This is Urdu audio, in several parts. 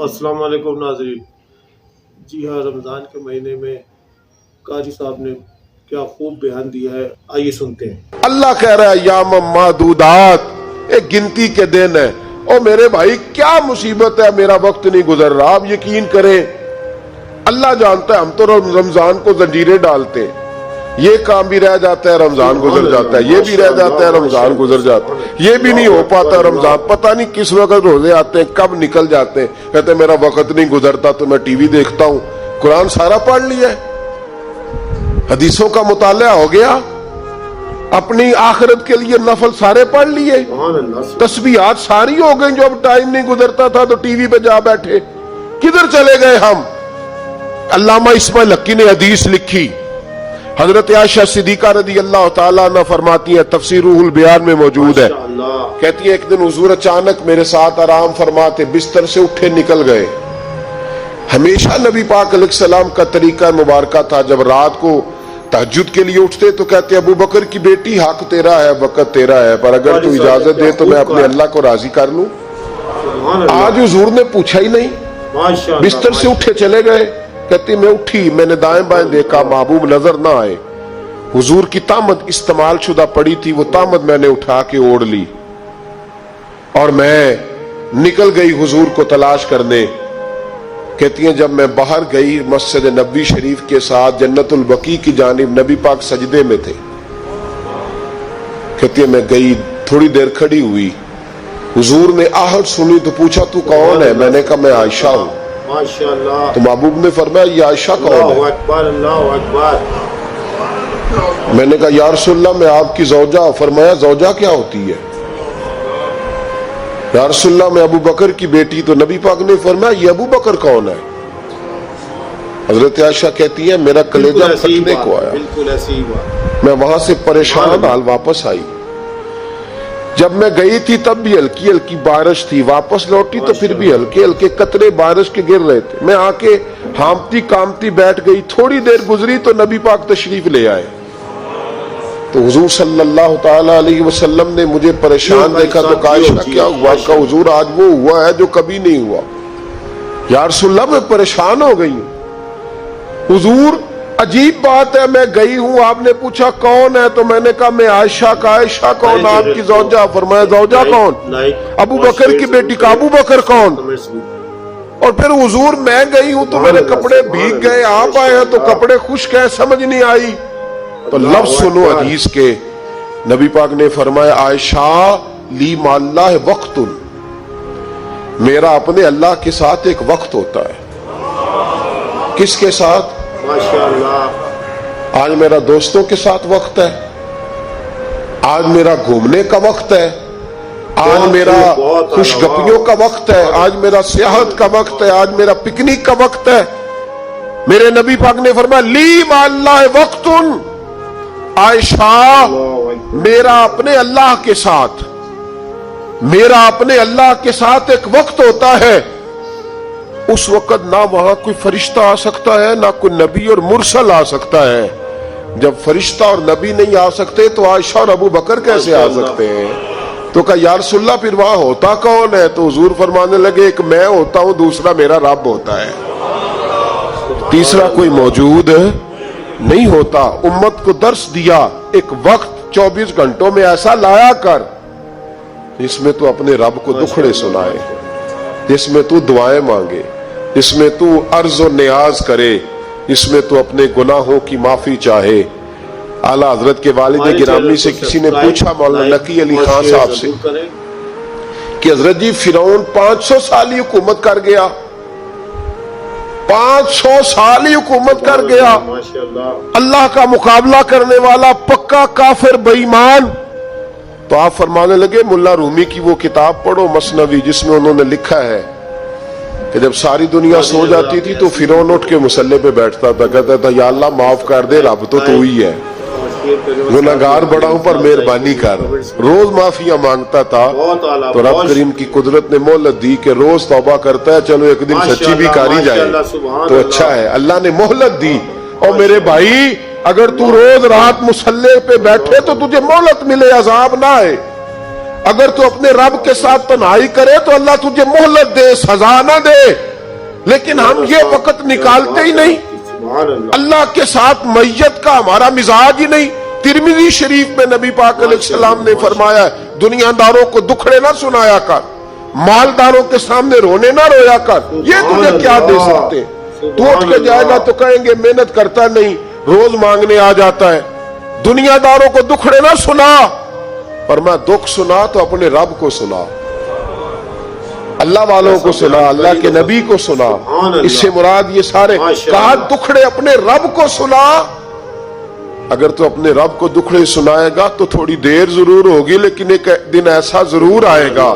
السلام علیکم ناظرین. جی ہاں، رمضان کے مہینے میں قاری صاحب نے کیا خوب بیان دیا ہے، آئیے سنتے ہیں. اللہ کہہ رہا ہے ایام معدودات، ایک گنتی کے دن ہے. اور میرے بھائی کیا مصیبت ہے، میرا وقت نہیں گزر رہا. آپ یقین کریں، اللہ جانتا ہے ہم تو رمضان کو زنجیریں ڈالتے ہیں. یہ کام بھی رہ جاتا ہے، رمضان گزر جاتا ہے. یہ بھی رہ جاتا ہے، رمضان گزر جاتا ہے. یہ بھی نہیں ہو پاتا رمضان. پتہ نہیں کس وقت روزے آتے ہیں، کب نکل جاتے ہیں. کہتے ہیں میرا وقت نہیں گزرتا تو میں ٹی وی دیکھتا ہوں. قرآن سارا پڑھ لیا ہے، حدیثوں کا مطالعہ ہو گیا، اپنی آخرت کے لیے نفل سارے پڑھ لیے، تسبیحات ساری ہو گئی. جو اب ٹائم نہیں گزرتا تھا تو ٹی وی پہ جا بیٹھے. کدھر چلے گئے ہم؟ علامہ اسماعیل حقی نے حدیث لکھی، حضرت عائشہ صدیقہ رضی اللہ تعالیٰ عنہ فرماتی ہیں، تفسیر روح البیان میں موجود ہے. کہتی ہیں ایک دن حضور اچانک میرے ساتھ آرام فرماتے، بستر سے اٹھے نکل گئے. ہمیشہ نبی پاک علیہ السلام کا طریقہ مبارکہ تھا، جب رات کو تہجد کے لیے اٹھتے تو کہتے ابو بکر کی بیٹی حق تیرا ہے، وقت تیرا ہے، پر اگر تو اجازت دے تو میں اپنے اللہ کو راضی کر لوں. آج حضور نے پوچھا ہی نہیں، بستر سے اٹھے چلے گئے. کہتی میں اٹھی، میں نے دائیں بائیں دیکھا، محبوب نظر نہ آئے. حضور کی تامت استعمال شدہ پڑی تھی، وہ تامت میں نے اٹھا کے اوڑھ لی اور میں نکل گئی حضور کو تلاش کرنے. کہتی ہیں جب میں باہر گئی مسجد نبوی شریف کے ساتھ جنت البقیع کی جانب، نبی پاک سجدے میں تھے. کہتی ہیں میں گئی، تھوڑی دیر کھڑی ہوئی، حضور نے آہٹ سنی تو پوچھا تو کون ہے؟ میں نے کہا میں عائشہ ہوں. تو محبوب نے فرمایا یہ عائشہ کون ہے؟ میں نے کہا یا رسول اللہ میں آپ کی زوجہ. فرمایا زوجہ کیا ہوتی ہے؟ یا رسول اللہ میں ابو بکر کی بیٹی. تو نبی پاک نے فرمایا یہ ابو بکر کون ہے؟ حضرت عائشہ کہتی ہے میرا کلیجہ پھٹنے کو آیا. میں وہاں سے پریشان حال واپس آئی. جب میں گئی تھی تب بھی ہلکی ہلکی بارش تھی، واپس لوٹی تو پھر بھی ہلکے ہلکے قطرے بارش کے گر رہے تھے. میں آ کے ہامتی کامتی بیٹھ گئی. تھوڑی دیر گزری تو نبی پاک تشریف لے آئے. تو حضور صلی اللہ تعالی علیہ وسلم نے مجھے پریشان دیکھا تو کہا عائشہ کیا ہوا؟ کہا حضور آج وہ ہوا ہے جو کبھی نہیں ہوا. یا رسول اللہ میں پریشان ہو گئی ہوں. حضور عجیب بات ہے، میں گئی ہوں، آپ نے پوچھا کون ہے تو میں نے کہا میں عائشہ. کا عائشہ کون؟ آپ کی زوجہ. فرمایا زوجہ کون؟ ابو بکر کی بیٹی. کا ابو بکر کون؟ اور پھر حضور میں گئی ہوں تو میرے کپڑے بھیگ گئے، آپ آئے ہیں تو کپڑے خشک ہیں، سمجھ نہیں آئی. تو لفظ سنو حدیث کے، نبی پاک نے فرمایا عائشہ لی مع اللہ وقت، میرا اپنے اللہ کے ساتھ ایک وقت ہوتا ہے. کس کے ساتھ؟ آج میرا دوستوں کے ساتھ وقت ہے، آج میرا گھومنے کا وقت ہے، آج میرا خوش گپیوں کا وقت ہے، آج میرا سیاحت کا وقت ہے، آج میرا پکنک کا وقت ہے. میرے نبی پاک نے فرمایا لی مع اللہ وقت، عائشہ میرا اپنے اللہ کے ساتھ، میرا اپنے اللہ کے ساتھ ایک وقت ہوتا ہے. اس وقت نہ وہاں کوئی فرشتہ آ سکتا ہے، نہ کوئی نبی اور مرسل آ سکتا ہے. جب فرشتہ اور نبی نہیں آ سکتے تو عائشہ اور ابو بکر کیسے آ سکتے ہیں؟ تو کہا یا رسول اللہ پھر وہاں ہوتا کون ہے؟ تو حضور فرمانے لگے ایک میں ہوتا ہوں، دوسرا میرا رب ہوتا ہے، تیسرا کوئی موجود نہیں ہوتا. امت کو درس دیا ایک وقت 24 گھنٹوں میں ایسا لایا کر جس میں تو اپنے رب کو دکھڑے سنائے، جس میں تو دعائیں مانگے، جس میں تو عرض و نیاز کرے، جس میں تو اپنے گناہوں کی معافی چاہے. اعلیٰ حضرت کے والد گرامی سے کسی نے پوچھا، مولانا نقی علی خان صاحب سے، کہ حضرت جی فرعون 500 سال ہی حکومت کر گیا، 500 سال ہی حکومت کر گیا، اللہ کا مقابلہ کرنے والا پکا کافر بے ایمان. تو آپ فرمانے لگے ملا رومی کی وہ کتاب پڑھو مثنوی، جس میں انہوں نے لکھا ہے کہ جب ساری دنیا سو جاتی تھی تو فرعون اٹھ کے مصلے پہ بیٹھتا تھا، کہتا تھا یا اللہ معاف کر دے، رب تو تو ہی ہے، گناہگار بڑا ہوں پر مہربانی کر. روز معافیاں مانگتا تھا تو رب کریم کی قدرت نے مہلت دی کہ روز توبہ کرتا ہے، چلو ایک دن سچی بھی کاری جائے تو اچھا ہے. اللہ نے مہلت دی. اور میرے بھائی اگر تو روز رات مصلے پہ بیٹھے تو تجھے مہلت ملے، عذاب نہ آئے. اگر تو اپنے رب کے ساتھ تنہائی کرے تو اللہ تجھے مہلت دے، سزا نہ دے. لیکن ہم یہ وقت نکالتے ہی نہیں. سبحان اللہ. اللہ کے ساتھ میت کا ہمارا مزاج ہی نہیں. ترمذی شریف میں نبی پاک علیہ السلام نے فرمایا ہے دنیا داروں کو دکھڑے نہ سنایا کر, مالداروں کے سامنے رونے نہ رویا کر, یہ تجھے کیا دے سکتے. تو اٹھ کے جائے گا تو کہیں گے محنت کرتا نہیں, روز مانگنے آ جاتا ہے. دنیا داروں کو دکھڑے نہ سنا, پر میں دکھ سنا تو اپنے رب کو سنا, اللہ والوں کو سنا, اللہ کے نبی کو سنا. اس سے مراد یہ سارے کہا دکھڑے اپنے رب کو سنا. اگر تو اپنے رب کو دکھڑے سنائے گا تو تھوڑی دیر ضرور ہوگی, لیکن ایک دن ایسا ضرور آئے گا.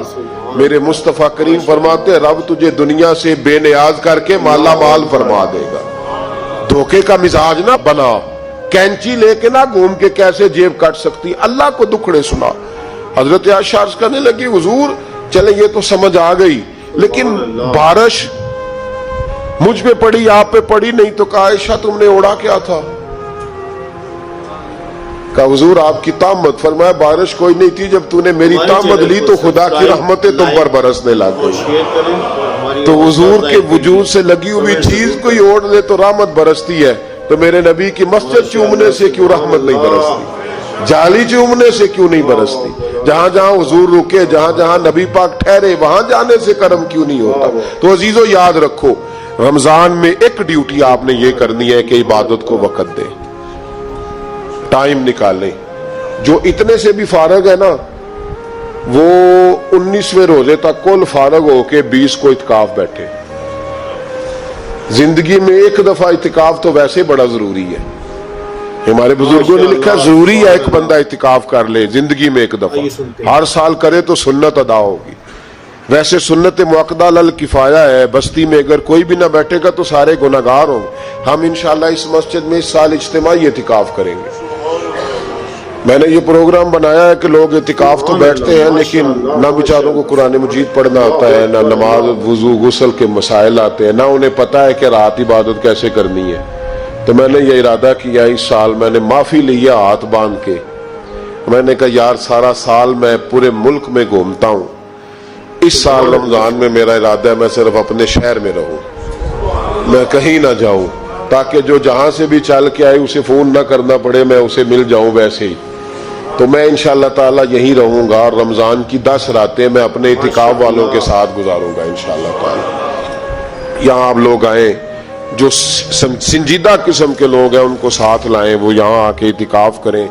میرے مصطفیٰ کریم فرماتے ہیں رب تجھے دنیا سے بے نیاز کر کے مالا مال فرما دے گا. دھوکے کا مزاج نہ بنا, کینچی لے کے نہ گھوم کے کیسے جیب کٹ سکتی. اللہ کو دکھڑے سنا. حضرت عائشہ عرض کرنے لگی حضور چلے یہ تو سمجھ آ گئی, لیکن بارش مجھ پہ پڑی آپ پہ پڑی نہیں, تو کہا عائشہ تم نے اوڑا کیا تھا؟ کہا حضور آپ کی تامت. فرمایا بارش کوئی نہیں تھی, جب تو نے میری تامت لی تو خدا کی رحمتیں تم پر برسنے لگ گئی. تو حضور کے وجود سے لگی ہوئی چیز کوئی اوڑھ لے تو رحمت برستی ہے, تو میرے نبی کی مسجد چومنے سے کیوں رحمت نہیں برستی؟ جالی چومنے سے کیوں نہیں برستی؟ جہاں جہاں حضور رکے, جہاں جہاں نبی پاک ٹھہرے, وہاں جانے سے کرم کیوں نہیں ہوتا؟ تو عزیزو یاد رکھو, رمضان میں ایک ڈیوٹی آپ نے یہ کرنی ہے کہ عبادت کو وقت دیں, ٹائم نکالیں. جو اتنے سے بھی فارغ ہے نا, وہ 19ویں روزے تک کل فارغ ہو کے 20 کو اعتکاف بیٹھے. زندگی میں ایک دفعہ اعتکاف تو ویسے بڑا ضروری ہے. ہمارے بزرگوں نے لکھا ضروری ہے ایک بندہ اعتکاف کر لے زندگی میں ایک دفعہ, ہر سال کرے تو سنت ادا ہوگی. ویسے سنت مؤکدہ الکفایہ ہے, بستی میں اگر کوئی بھی نہ بیٹھے گا تو سارے گناہگار ہوں. ہم انشاءاللہ اس مسجد میں اس سال اجتماعی اعتکاف کریں گے. میں نے یہ پروگرام بنایا ہے کہ لوگ اعتکاف تو بیٹھتے ہیں, لیکن نہ بیچاروں کو قرآن مجید پڑھنا ہوتا ہے, نہ نماز وضو غسل کے مسائل آتے ہیں, نہ انہیں پتہ ہے کہ رات عبادت کیسے کرنی ہے. تو میں نے یہ ارادہ کیا اس سال, میں نے معافی لی ہے ہاتھ باندھ کے. میں نے کہا یار سارا سال میں پورے ملک میں گھومتا ہوں, اس سال رمضان میں میرا ارادہ ہے میں صرف اپنے شہر میں رہوں, میں کہیں نہ جاؤں, تاکہ جو جہاں سے بھی چل کے آئے اسے فون نہ کرنا پڑے, میں اسے مل جاؤں ویسے ہی. تو میں انشاءاللہ تعالی یہیں رہوں گا, اور رمضان کی 10 راتیں میں اپنے اعتکاف والوں کے ساتھ گزاروں گا انشاءاللہ تعالی. یہاں آپ لوگ آئیں, جو سنجیدہ قسم کے لوگ ہیں ان کو ساتھ لائیں, وہ یہاں آ کے اعتکاف کریں.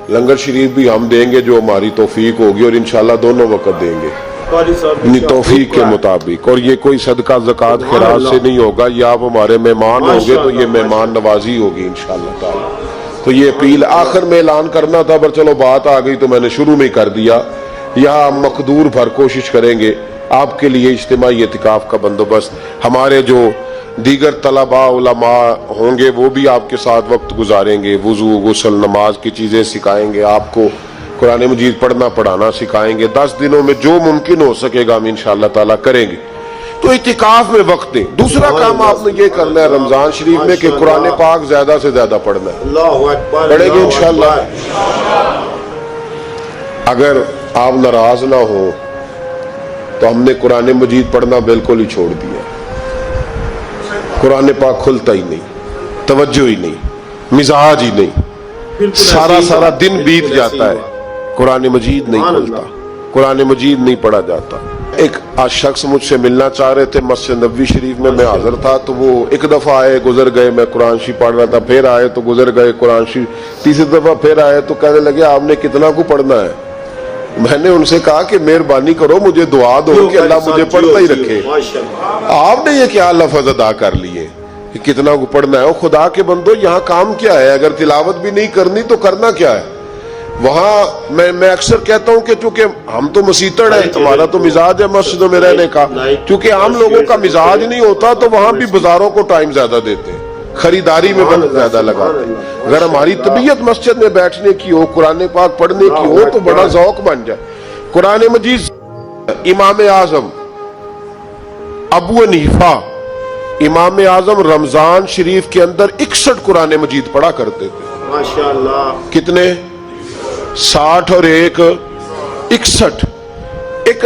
لنگر شریف بھی ہم دیں گے جو ہماری توفیق ہوگی, اور انشاءاللہ دونوں وقت دیں گے اپنی توفیق کے مطابق. اور یہ کوئی صدقہ زکوٰۃ خیرات سے نہیں ہوگا, یہ آپ ہمارے مہمان ہوں گے تو یہ مہمان نوازی ہوگی انشاءاللہ تعالی. تو یہ اپیل آخر میں اعلان کرنا تھا, پر چلو بات آ گئی تو میں نے شروع میں کر دیا. یہاں ہم مقدور بھر کوشش کریں گے آپ کے لیے اجتماعی اعتکاف کا بندوبست. ہمارے جو دیگر طلباء علماء ہوں گے وہ بھی آپ کے ساتھ وقت گزاریں گے, وضو غسل نماز کی چیزیں سکھائیں گے, آپ کو قرآن مجید پڑھنا پڑھانا سکھائیں گے. 10 دنوں میں جو ممکن ہو سکے گا ہم انشاءاللہ تعالیٰ کریں گے. تو اعتکاف میں وقت دیں. دوسرا کام آپ نے یہ کرنا ہے رمضان شریف میں کہ قرآن پاک زیادہ سے زیادہ پڑھنا ہے, پڑھیں گے انشاءاللہ. اگر آپ ناراض نہ ہو تو ہم نے قرآن مجید پڑھنا بالکل ہی چھوڑ دیا. قرآن پاک کھلتا ہی نہیں, توجہ ہی نہیں, مزاج ہی نہیں, سارا دن بیت جاتا ہے, قرآن مجید نہیں کھلتا, قرآن مجید نہیں پڑھا جاتا. ایک آج شخص مجھ سے ملنا چاہ رہے تھے مسجد نبوی شریف میں حاضر تھا, تو وہ ایک دفعہ آئے گزر گئے, میں قرآن شریف پڑھ رہا تھا, پھر آئے تو گزر گئے قرآن شریف, تیسری دفعہ پھر آئے تو کہنے لگے آپ نے کتنا کو پڑھنا ہے. میں نے ان سے کہا کہ مہربانی کرو مجھے دعا دو کہ اللہ مجھے پڑھتا ہی رکھے. آپ نے یہ کیا لفظ ادا کر لیے کہ کتنا کو پڑھنا ہے؟ خدا کے بندو یہاں کام کیا ہے؟ اگر تلاوت بھی نہیں کرنی تو کرنا کیا ہے؟ وہاں میں اکثر کہتا ہوں کہ چونکہ ہم تو مسیتڑ ہیں, ہمارا تو مزاج ہے مسجدوں میں رہنے کا, چونکہ عام لوگوں کا مزاج نہیں ہوتا تو وہاں بھی بازاروں کو ٹائم زیادہ دیتے ہیں, خریداری میں وقت زیادہ لگاتے ہیں. اگر ہماری طبیعت مسجد میں بیٹھنے کی ہو, قرآن پاک پڑھنے کی ہو, تو بڑا ذوق بن جائے. قرآن مجید امام اعظم ابو حنیفہ امام اعظم رمضان شریف کے اندر 61 قرآن مجید پڑھا کرتے تھے. ماشاءاللہ. کتنے؟ 60 اور 1 61. ایک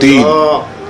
3।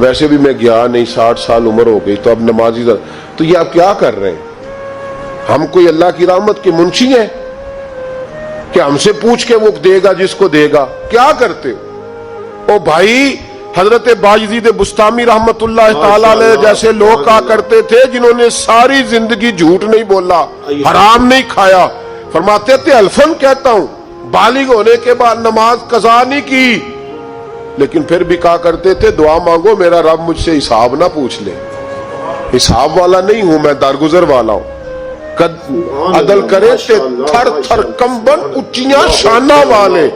ویسے بھی میں گیا نہیں, 60 سال عمر ہو گئی, تو اب نمازی تو یہ آپ کیا کر رہے ہیں؟ ہم کوئی اللہ کی رحمت کے منشی ہیں کہ ہم سے پوچھ کے وہ دے گا جس کو دے گا؟ کیا کرتے ہو؟ او بھائی, حضرت باجزید بستامی رحمت اللہ تعالی علیہ جیسے لوگ کہا کرتے تھے جنہوں نے ساری زندگی جھوٹ نہیں بولا, حرام نہیں کھایا, فرماتے تھے الفن کہتا ہوں, بالغ ہونے کے بعد نماز قضا نہیں کی, لیکن پھر بھی کہا کرتے تھے دعا مانگو میرا رب مجھ سے حساب نہ پوچھ لے. حساب والا نہیں ہوں میں, درگزر والا ہوں. عدل کرے تے تھر تھر کمبن اچیاں شانہ والے,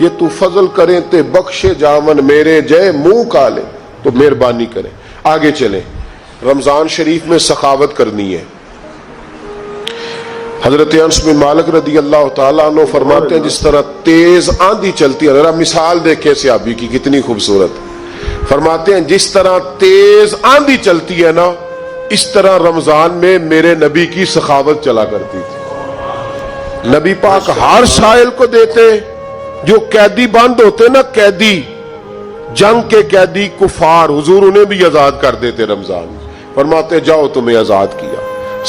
یہ تو فضل کریں تے بخشے جامن میرے جے منہ کالے. تو مہربانی کریں. آگے چلیں, رمضان شریف میں سخاوت کرنی ہے. حضرت انس بن مالک رضی اللہ تعالیٰ عنہ فرماتے ہیں جس طرح تیز آندھی چلتی ہے, ذرا مثال دیکھیں صحابی کی کتنی خوبصورت. فرماتے ہیں جس طرح تیز آندھی چلتی ہے نا, اس طرح رمضان میں میرے نبی کی سخاوت چلا کرتی تھی. نبی پاک ہر سائل کو دیتے, جو قیدی بند ہوتے نا, قیدی جنگ کے قیدی کفار, حضور انہیں بھی آزاد کر دیتے رمضان میں. فرماتے جاؤ تمہیں آزاد کیا,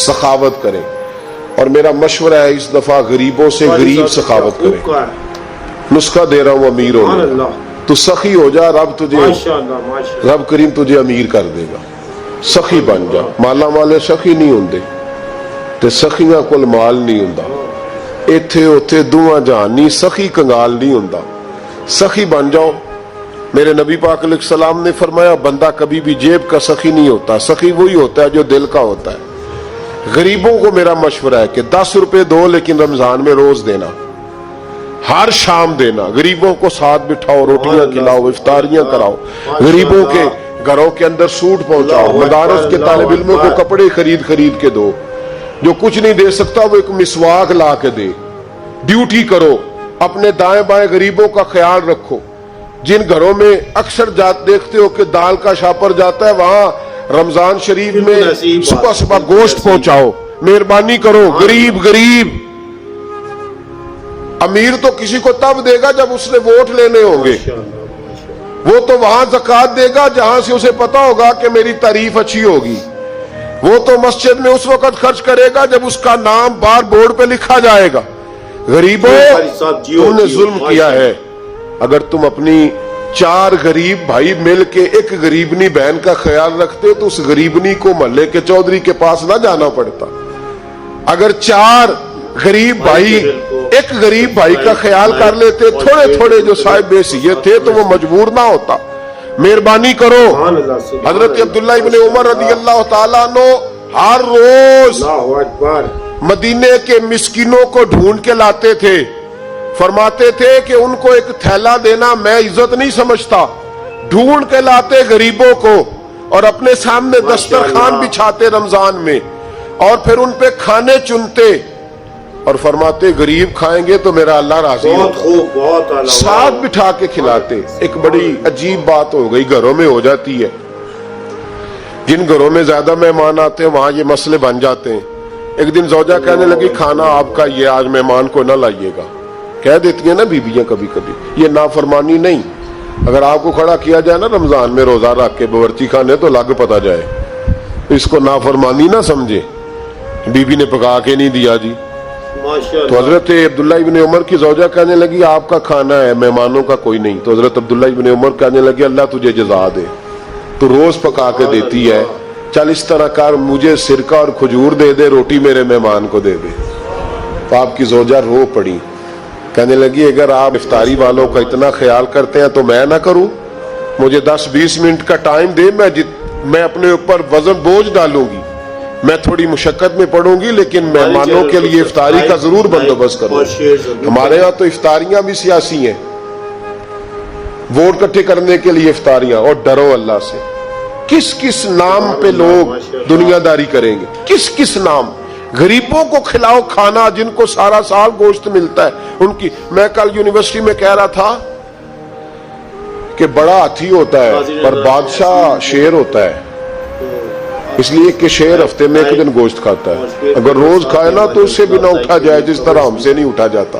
سخاوت کریں. اور میرا مشورہ ہے اس دفعہ غریبوں سے غریب سخاوت کریں. نسخہ دے رہا ہوں امیر ہونے, تو سخی ہو جا, رب کریم تجھے امیر کر دے گا. سخی بن جا. مالا والے سخی نہیں ہوندے تے سخیاں کول مال نہیں ہوندا, ایتھے اوتھے دوواں جہانی, سخی کنگال نہیں ہوندا. سخی بن جاؤ. میرے نبی پاک علیہ السلام نے فرمایا بندہ کبھی بھی جیب کا سخی نہیں ہوتا, سخی وہی ہوتا ہے جو دل کا ہوتا ہے. غریبوں کو میرا مشورہ ہے کہ 10 روپے دو, لیکن رمضان میں روز دینا, ہر شام دینا. غریبوں کو ساتھ بٹھاؤ, روٹیاں کھلاؤ, افطاریاں کراؤ. غریبوں کے گھروں کے اندر سوٹ پہنچاؤ. مدارس کے طالب علموں کو کپڑے خرید کے دو. جو کچھ نہیں دے سکتا وہ ایک مسواک لا کے دے. ڈیوٹی کرو. اپنے دائیں بائیں غریبوں کا خیال رکھو. جن گھروں میں اکثر دیکھتے ہو کہ دال کا شاپر جاتا ہے, وہاں رمضان شریف میں صبح صبح گوشت پہنچاؤ. مہربانی کرو. غریب امیر تو کسی کو تب دے گا جب اس نے ووٹ لینے ہوں گے. وہ تو وہاں زکوٰۃ دے گا جہاں سے اسے پتا ہوگا کہ میری تعریف اچھی ہوگی. وہ تو مسجد میں اس وقت خرچ کرے گا جب اس کا نام بار بورڈ پہ لکھا جائے گا. غریبوں, تم نے ظلم کیا ہے. اگر تم اپنی 4 غریب بھائی مل کے ایک غریبنی بہن کا خیال رکھتے تو اس غریبنی کو محلے کے چودھری کے پاس نہ جانا پڑتا. اگر 4 غریب بھائی ایک غریب بھائی کا خیال کر لیتے, تھوڑے جو صاحب حیثیت تھے, تو وہ مجبور نہ ہوتا. مہربانی کرو. حضرت عبداللہ ابن عمر رضی اللہ تعالیٰ عنہ ہر روز مدینے کے مسکینوں کو ڈھونڈ کے لاتے تھے. فرماتے تھے کہ ان کو ایک تھیلا دینا میں عزت نہیں سمجھتا. ڈھونڈ کے لاتے غریبوں کو اور اپنے سامنے دسترخوان بچھاتے رمضان میں, اور پھر ان پہ کھانے چنتے اور فرماتے غریب کھائیں گے تو میرا اللہ راضی ہوگا. ساتھ بٹھا کے کھلاتے. ایک بڑی عجیب بات ہو گئی, گھروں میں ہو جاتی ہے. جن گھروں میں زیادہ مہمان آتے ہیں وہاں یہ مسئلے بن جاتے ہیں. ایک دن زوجہ کہنے لگی کھانا آپ کا, یہ آج مہمان کو نہ لائیے گا. کہہ دیتی ہیں نا بیویاں کبھی کبھی, یہ نافرمانی نہیں. اگر آپ کو کھڑا کیا جائے نا رمضان میں روزہ رکھ کے باورچی خانے, تو لگ پتا جائے, اس کو نافرمانی نہ سمجھے. بیوی نے پکا کے نہیں دیا جی. تو حضرت عبداللہ ابن عمر کی زوجہ کہنے لگی آپ کا کھانا ہے, مہمانوں کا کوئی نہیں. تو حضرت عبداللہ ابن عمر کہنے لگے اللہ تجھے جزا دے, تو روز پکا کے دیتی ہے. چل اس طرح کر, مجھے سرکہ اور کھجور دے دے, روٹی میرے مہمان کو دے دے. تو آپ کی زوجہ رو پڑی, کہنے لگی اگر آپ افطاری والوں کا اتنا خیال کرتے ہیں تو میں نہ کروں. مجھے 10-20 منٹ کا ٹائم دے, میں اپنے اوپر وزن بوجھ ڈالوں گی, میں تھوڑی مشقت میں پڑوں گی, لیکن مہمانوں کے لیے افطاری کا ضرور بندوبست کروں. ہمارے ہاں تو افطاریاں بھی سیاسی ہیں, ووٹ اکٹھے کرنے کے لیے افطاریاں. اور ڈرو اللہ سے. کس نام پہ لوگ دنیا داری کریں گے, کس نام. غریبوں کو کھلاؤ کھانا جن کو سارا سال گوشت ملتا ہے. ان کی, میں کل یونیورسٹی میں کہہ رہا تھا کہ بڑا ہاتھی ہوتا ہے پر بادشاہ شیر ہوتا ہے, اس لیے کہ شیر ہفتے میں ایک دن گوشت کھاتا ہے. اگر روز کھائے نا تو اس سے بھی نہ اٹھا جائے, جس طرح ہم سے نہیں اٹھا جاتا.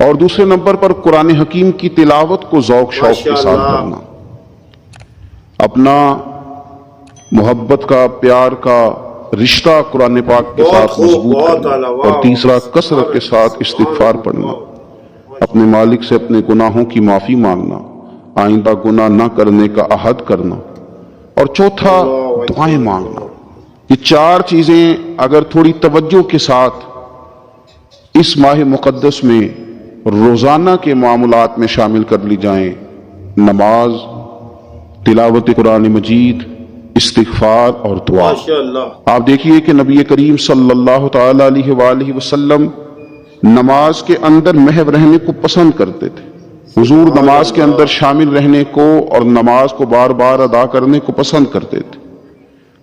اور دوسرے نمبر پر قرآن حکیم کی تلاوت کو ذوق شوق کے ساتھ ماشاءاللہ۔ کرنا، اپنا محبت کا پیار کا رشتہ قرآن پاک کے بہت ساتھ خوب، مضبوط بہت کرنا، اعلیٰ، اور واہ، تیسرا کثرت کے ساتھ استغفار پڑھنا، اپنے مالک سے اپنے گناہوں کی معافی مانگنا، آئندہ گناہ نہ کرنے کا عہد کرنا، اور چوتھا دعائیں مانگنا۔ یہ چار چیزیں اگر تھوڑی توجہ کے ساتھ اس ماہ مقدس میں روزانہ کے معاملات میں شامل کر لی جائیں، نماز، تلاوت قرآن مجید، استغفار اور دعا، ماشاءاللہ، آپ دیکھیے کہ نبی کریم صلی اللہ تعالی علیہ وآلہ وسلم نماز کے اندر محو رہنے کو پسند کرتے تھے۔ حضور نماز کے اندر شامل رہنے کو اور نماز کو بار بار ادا کرنے کو پسند کرتے تھے۔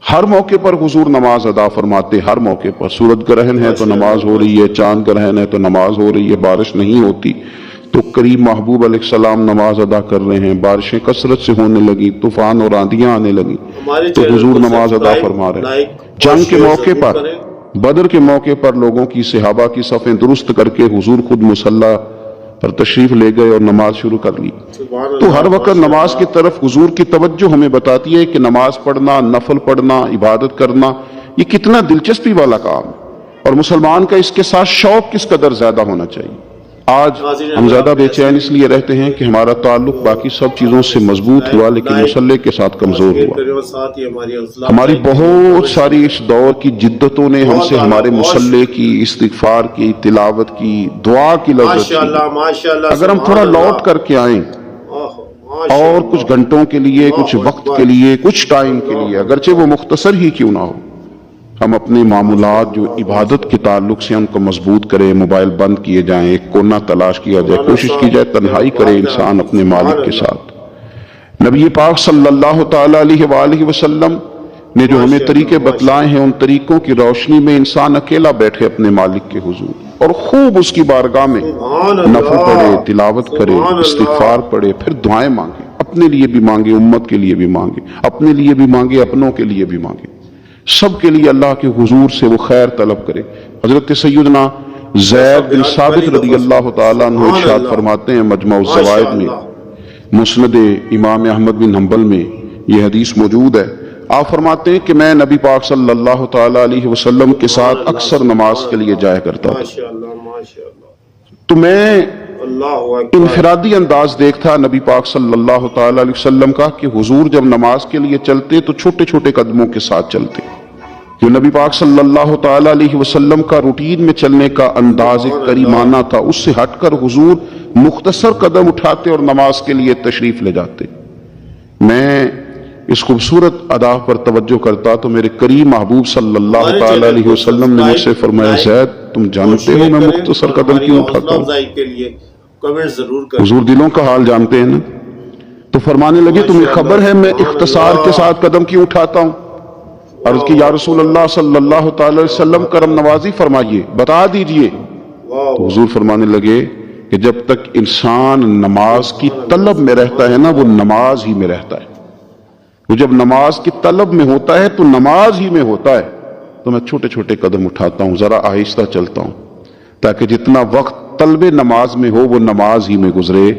ہر موقع پر حضور نماز ادا فرماتے، ہر موقع پر، سورج گرہن ہے تو نماز ہو رہی ہے، چاند گرہن ہے تو نماز ہو رہی ہے، بارش نہیں ہوتی تو کریم محبوب علیہ السلام نماز ادا کر رہے ہیں، بارشیں کثرت سے ہونے لگی، طوفان اور آندیاں آنے لگی ہمارے تو چینل حضور کو نماز ادا سبسکرائب، فرما رہے ہیں۔ لائک اور جنگ کے شیئر موقع ضرور پر، کریں۔ بدر کے موقع پر لوگوں کی صحابہ کی صفیں درست کر کے حضور خود مصلی پر تشریف لے گئے اور نماز شروع کر لی۔ سبحان تو اللہ، ہر وقت ماشاءاللہ۔ نماز کی طرف حضور کی توجہ ہمیں بتاتی ہے کہ نماز پڑھنا، نفل پڑھنا، عبادت کرنا یہ کتنا دلچسپی والا کام ہے، اور مسلمان کا اس کے ساتھ شوق کس قدر زیادہ ہونا چاہیے۔ آج ہم زیادہ بے چین اس لیے رہتے ہیں کہ ہمارا تعلق باقی سب چیزوں سے مضبوط ہوا لیکن مسلح کے ساتھ کمزور ہوا۔ ہماری بہت ساری اس دور کی جدتوں نے ہم سے ہمارے مسلح کی، استغفار کی، تلاوت کی، دعا کی لذت ماشاءاللہ، کی۔ ماشاءاللہ، اگر ہم تھوڑا لوٹ کر کے آئیں اور کچھ گھنٹوں کے لیے، کچھ وقت کے لیے، کچھ ٹائم کے لیے، اگرچہ وہ مختصر ہی کیوں نہ ہو، ہم اپنے معمولات جو عبادت کے تعلق سے ان کو مضبوط کریں، موبائل بند کیے جائیں، ایک کونا تلاش کیا جائے، کوشش کی جائے تنہائی کرے انسان اپنے مالک کے ساتھ۔ نبی پاک صلی اللہ تعالی علیہ وآلہ وسلم نے جو ہمیں طریقے بتلائے ہیں، ان طریقوں کی روشنی میں انسان اکیلا بیٹھے اپنے مالک کے حضور اور خوب اس کی بارگاہ میں نفل پڑھے، تلاوت کرے، استغفار پڑھے، پھر دعائیں مانگے، اپنے لیے بھی مانگے، امت کے لیے بھی مانگے، اپنے لیے بھی مانگے، اپنوں کے لیے بھی مانگے، سب کے لیے اللہ کے حضور سے وہ خیر طلب کرے۔ حضرت سیدنا زید بن ثابت رضی اللہ تعالیٰ عنہ ارشاد فرماتے ہیں، مجمع الزوائد میں، مسند امام احمد بن حنبل میں یہ حدیث موجود ہے، آپ فرماتے ہیں کہ میں نبی پاک صلی اللہ تعالیٰ علیہ وسلم کے ساتھ اکثر نماز کے لیے جایا کرتا تھا، ماشاءاللہ، ماشاءاللہ، تو میں اللہ اکبر، انفرادی انداز دیکھتا نبی پاک صلی اللہ تعالیٰ علیہ وسلم کا کہ حضور جب نماز کے لیے چلتے تو چھوٹے چھوٹے قدموں کے ساتھ چلتے۔ جو نبی پاک صلی اللہ تعالیٰ علیہ وسلم کا روٹین میں چلنے کا انداز ایک کریمانہ تھا، اس سے ہٹ کر حضور مختصر قدم اٹھاتے اور نماز کے لیے تشریف لے جاتے۔ میں اس خوبصورت ادا پر توجہ کرتا تو میرے کریم محبوب صلی اللہ تعالیٰ علیہ وسلم نے مجھ سے فرمایا، زید تم جانتے ہو میں مختصر قدم کیوں اٹھاتا ہوں؟ کے لیے کمنٹ ضرور کریں۔ حضور دلوں کا حال جانتے ہیں نا، تو فرمانے لگے تمہیں خبر ہے میں اختصار کے ساتھ قدم کیوں اٹھاتا ہوں؟ عرض کی یا رسول اللہ صلی اللہ تعالی علیہ وسلم کرم نوازی فرمائیے، بتا دیجئے۔ تو حضور فرمانے لگے کہ جب تک انسان نماز کی طلب میں رہتا ہے نا، وہ نماز ہی میں رہتا ہے، وہ جب نماز کی طلب میں ہوتا ہے تو نماز ہی میں ہوتا ہے۔ تو میں چھوٹے چھوٹے قدم اٹھاتا ہوں، ذرا آہستہ چلتا ہوں، تاکہ جتنا وقت طلب نماز میں ہو وہ نماز ہی میں گزرے۔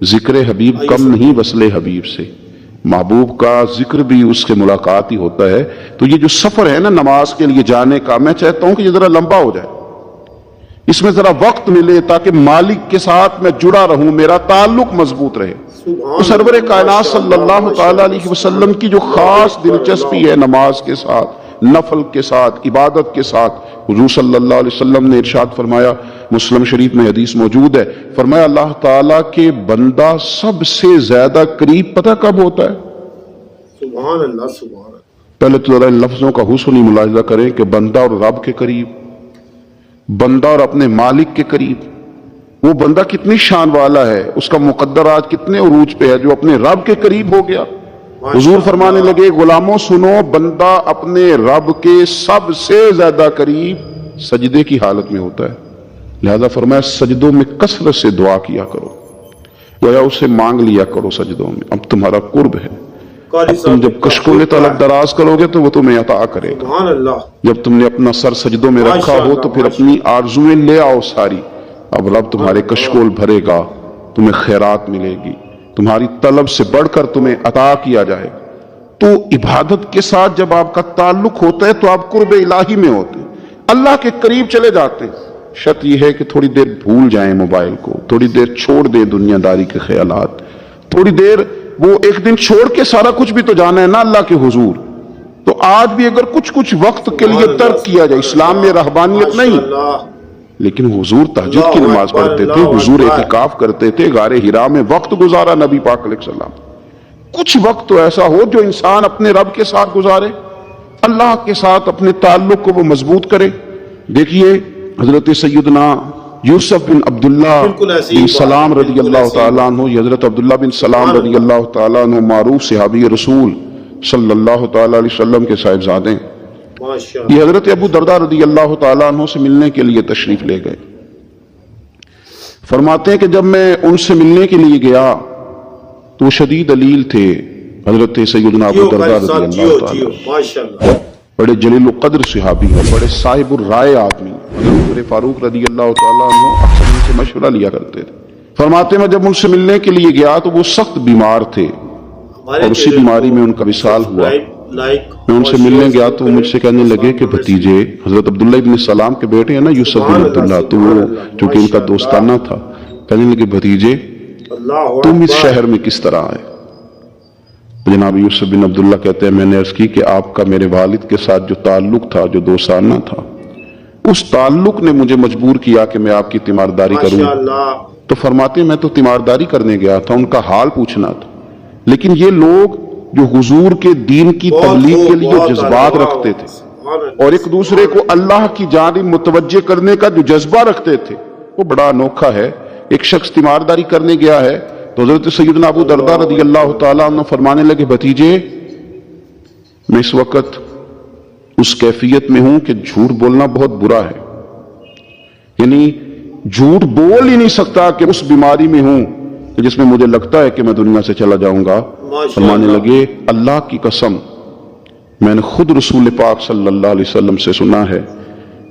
ذکر حبیب کم نہیں وصل حبیب سے، محبوب کا ذکر بھی اس سے ملاقات ہی ہوتا ہے۔ تو یہ جو سفر ہے نا نماز کے لیے جانے کا، میں چاہتا ہوں کہ یہ ذرا لمبا ہو جائے، اس میں ذرا وقت ملے تاکہ مالک کے ساتھ میں جڑا رہوں، میرا تعلق مضبوط رہے۔ تو سرور کائنات صلی اللہ تعالیٰ علیہ وسلم کی جو خاص دلچسپی ہے نماز کے ساتھ، نفل کے ساتھ، عبادت کے ساتھ، حضور صلی اللہ علیہ وسلم نے ارشاد فرمایا، مسلم شریف میں حدیث موجود ہے، فرمایا اللہ تعالیٰ کے بندہ سب سے زیادہ قریب پتہ کب ہوتا ہے؟ سبحان اللہ، سبحان اللہ۔ پہلے تو ذرا ان لفظوں کا حسنی ملاحظہ کریں کہ بندہ اور رب کے قریب، بندہ اور اپنے مالک کے قریب، وہ بندہ کتنی شان والا ہے، اس کا مقدرات کتنے عروج پہ ہے جو اپنے رب کے قریب ہو گیا۔ حضور فرمانے لگے غلاموں سنو، بندہ اپنے رب کے سب سے زیادہ قریب سجدے کی حالت میں ہوتا ہے، لہذا فرمایا سجدوں میں کثرت سے دعا کیا کرو، گویا اسے مانگ لیا کرو سجدوں میں، اب تمہارا قرب ہے، اب تم جب کشکول طلب دراز کرو گے تو وہ تمہیں عطا کرے گا۔ سبحان اللہ، جب تم نے اپنا سر سجدوں میں رکھا ہو تو پھر اپنی آرزویں لے آؤ ساری، اب رب تمہارے کشکول بھرے گا، تمہیں خیرات ملے گی، تمہاری طلب سے بڑھ کر تمہیں عطا کیا جائے گا۔ تو عبادت کے ساتھ جب آپ کا تعلق ہوتا ہے تو آپ قرب الہی میں ہوتے ہیں، اللہ کے قریب چلے جاتے ہیں۔ شرط یہ ہے کہ تھوڑی دیر بھول جائیں موبائل کو، تھوڑی دیر چھوڑ دیں دنیا داری کے خیالات، تھوڑی دیر وہ ایک دن چھوڑ کے سارا کچھ بھی تو جانا ہے نا اللہ کے حضور۔ تو آج بھی اگر کچھ وقت کے لیے ترک کیا جائے، اسلام میں رہبانیت نہیں، لیکن حضور تہجد کی نماز پڑھتے تھے، حضور اعتکاف کرتے تھے، غار ہرا میں وقت گزارا نبی پاک علیہ السلام۔ کچھ وقت تو ایسا ہو جو انسان اپنے رب کے ساتھ گزارے، اللہ کے ساتھ اپنے تعلق کو وہ مضبوط کرے۔ دیکھیے حضرت سیدنا یوسف بن عبداللہ بن سلام رضی اللہ تعالیٰ عنہ، یہ حضرت عبداللہ بن سلام رضی اللہ تعالیٰ عنہ معروف صحابی رسول صلی اللہ تعالیٰ علیہ وسلم کے صاحبزادے ہیں۔ یہ حضرت ابو درداء رضی اللہ تعالیٰ عنہ سے ملنے کے لیے تشریف لے گئے۔ فرماتے ہیں کہ جب میں ان سے ملنے کے لیے گیا تو وہ شدید علیل تھے، حضرت سیدنا ابو درداء رضی اللہ تعالیٰ، بڑے جلیل القدر صحابی ہیں، بڑے صاحب الرائے آدمی، حضرت عمر فاروق رضی اللہ تعالیٰ عنہ اکثر ان سے مشورہ لیا کرتے تھے۔ فرماتے ہیں میں جب ان سے ملنے کے لیے گیا تو وہ سخت بیمار تھے اور اسی بیماری میں ان کا وصال ہوا۔ میں ان سے ملنے گیا تو مجھ سے کہنے لگے کہ بھتیجے، حضرت عبداللہ ابن سلام کے بیٹے ہیں نا یوسف بن عبداللہ، تو وہ چونکہ ان کا دوستانہ تھا، کہنے لگے بھتیجے تم اس شہر میں کس طرح آئے؟ جناب یوسف بن عبداللہ کہتے ہیں میں نے عرض کی کہ آپ کا میرے والد کے ساتھ جو تعلق تھا، جو دوستانہ تھا، اس تعلق نے مجھے مجبور کیا کہ میں آپ کی تیمارداری کروں۔ تو فرماتے ہیں میں تو تیمارداری کرنے گیا تھا، ان کا حال پوچھنا تھا، لیکن یہ لوگ جو حضور کے دین کی تبلیغ کے لیے جو جذبات رکھتے تھے اور ایک دوسرے کو اللہ کی جانب متوجہ کرنے کا جو جذبہ رکھتے تھے، وہ بڑا انوکھا ہے۔ ایک شخص تیمارداری کرنے گیا ہے تو حضرت سیدنا ابو درداء رضی اللہ تعالیٰ عنہ فرمانے لگے بھتیجے میں اس وقت اس کیفیت میں ہوں کہ جھوٹ بولنا بہت برا ہے، یعنی جھوٹ بول ہی نہیں سکتا کہ اس بیماری میں ہوں کہ جس میں مجھے لگتا ہے کہ میں دنیا سے چلا جاؤں گا۔ فرمانے لگے اللہ کی قسم میں نے خود رسول پاک صلی اللہ علیہ وسلم سے سنا ہے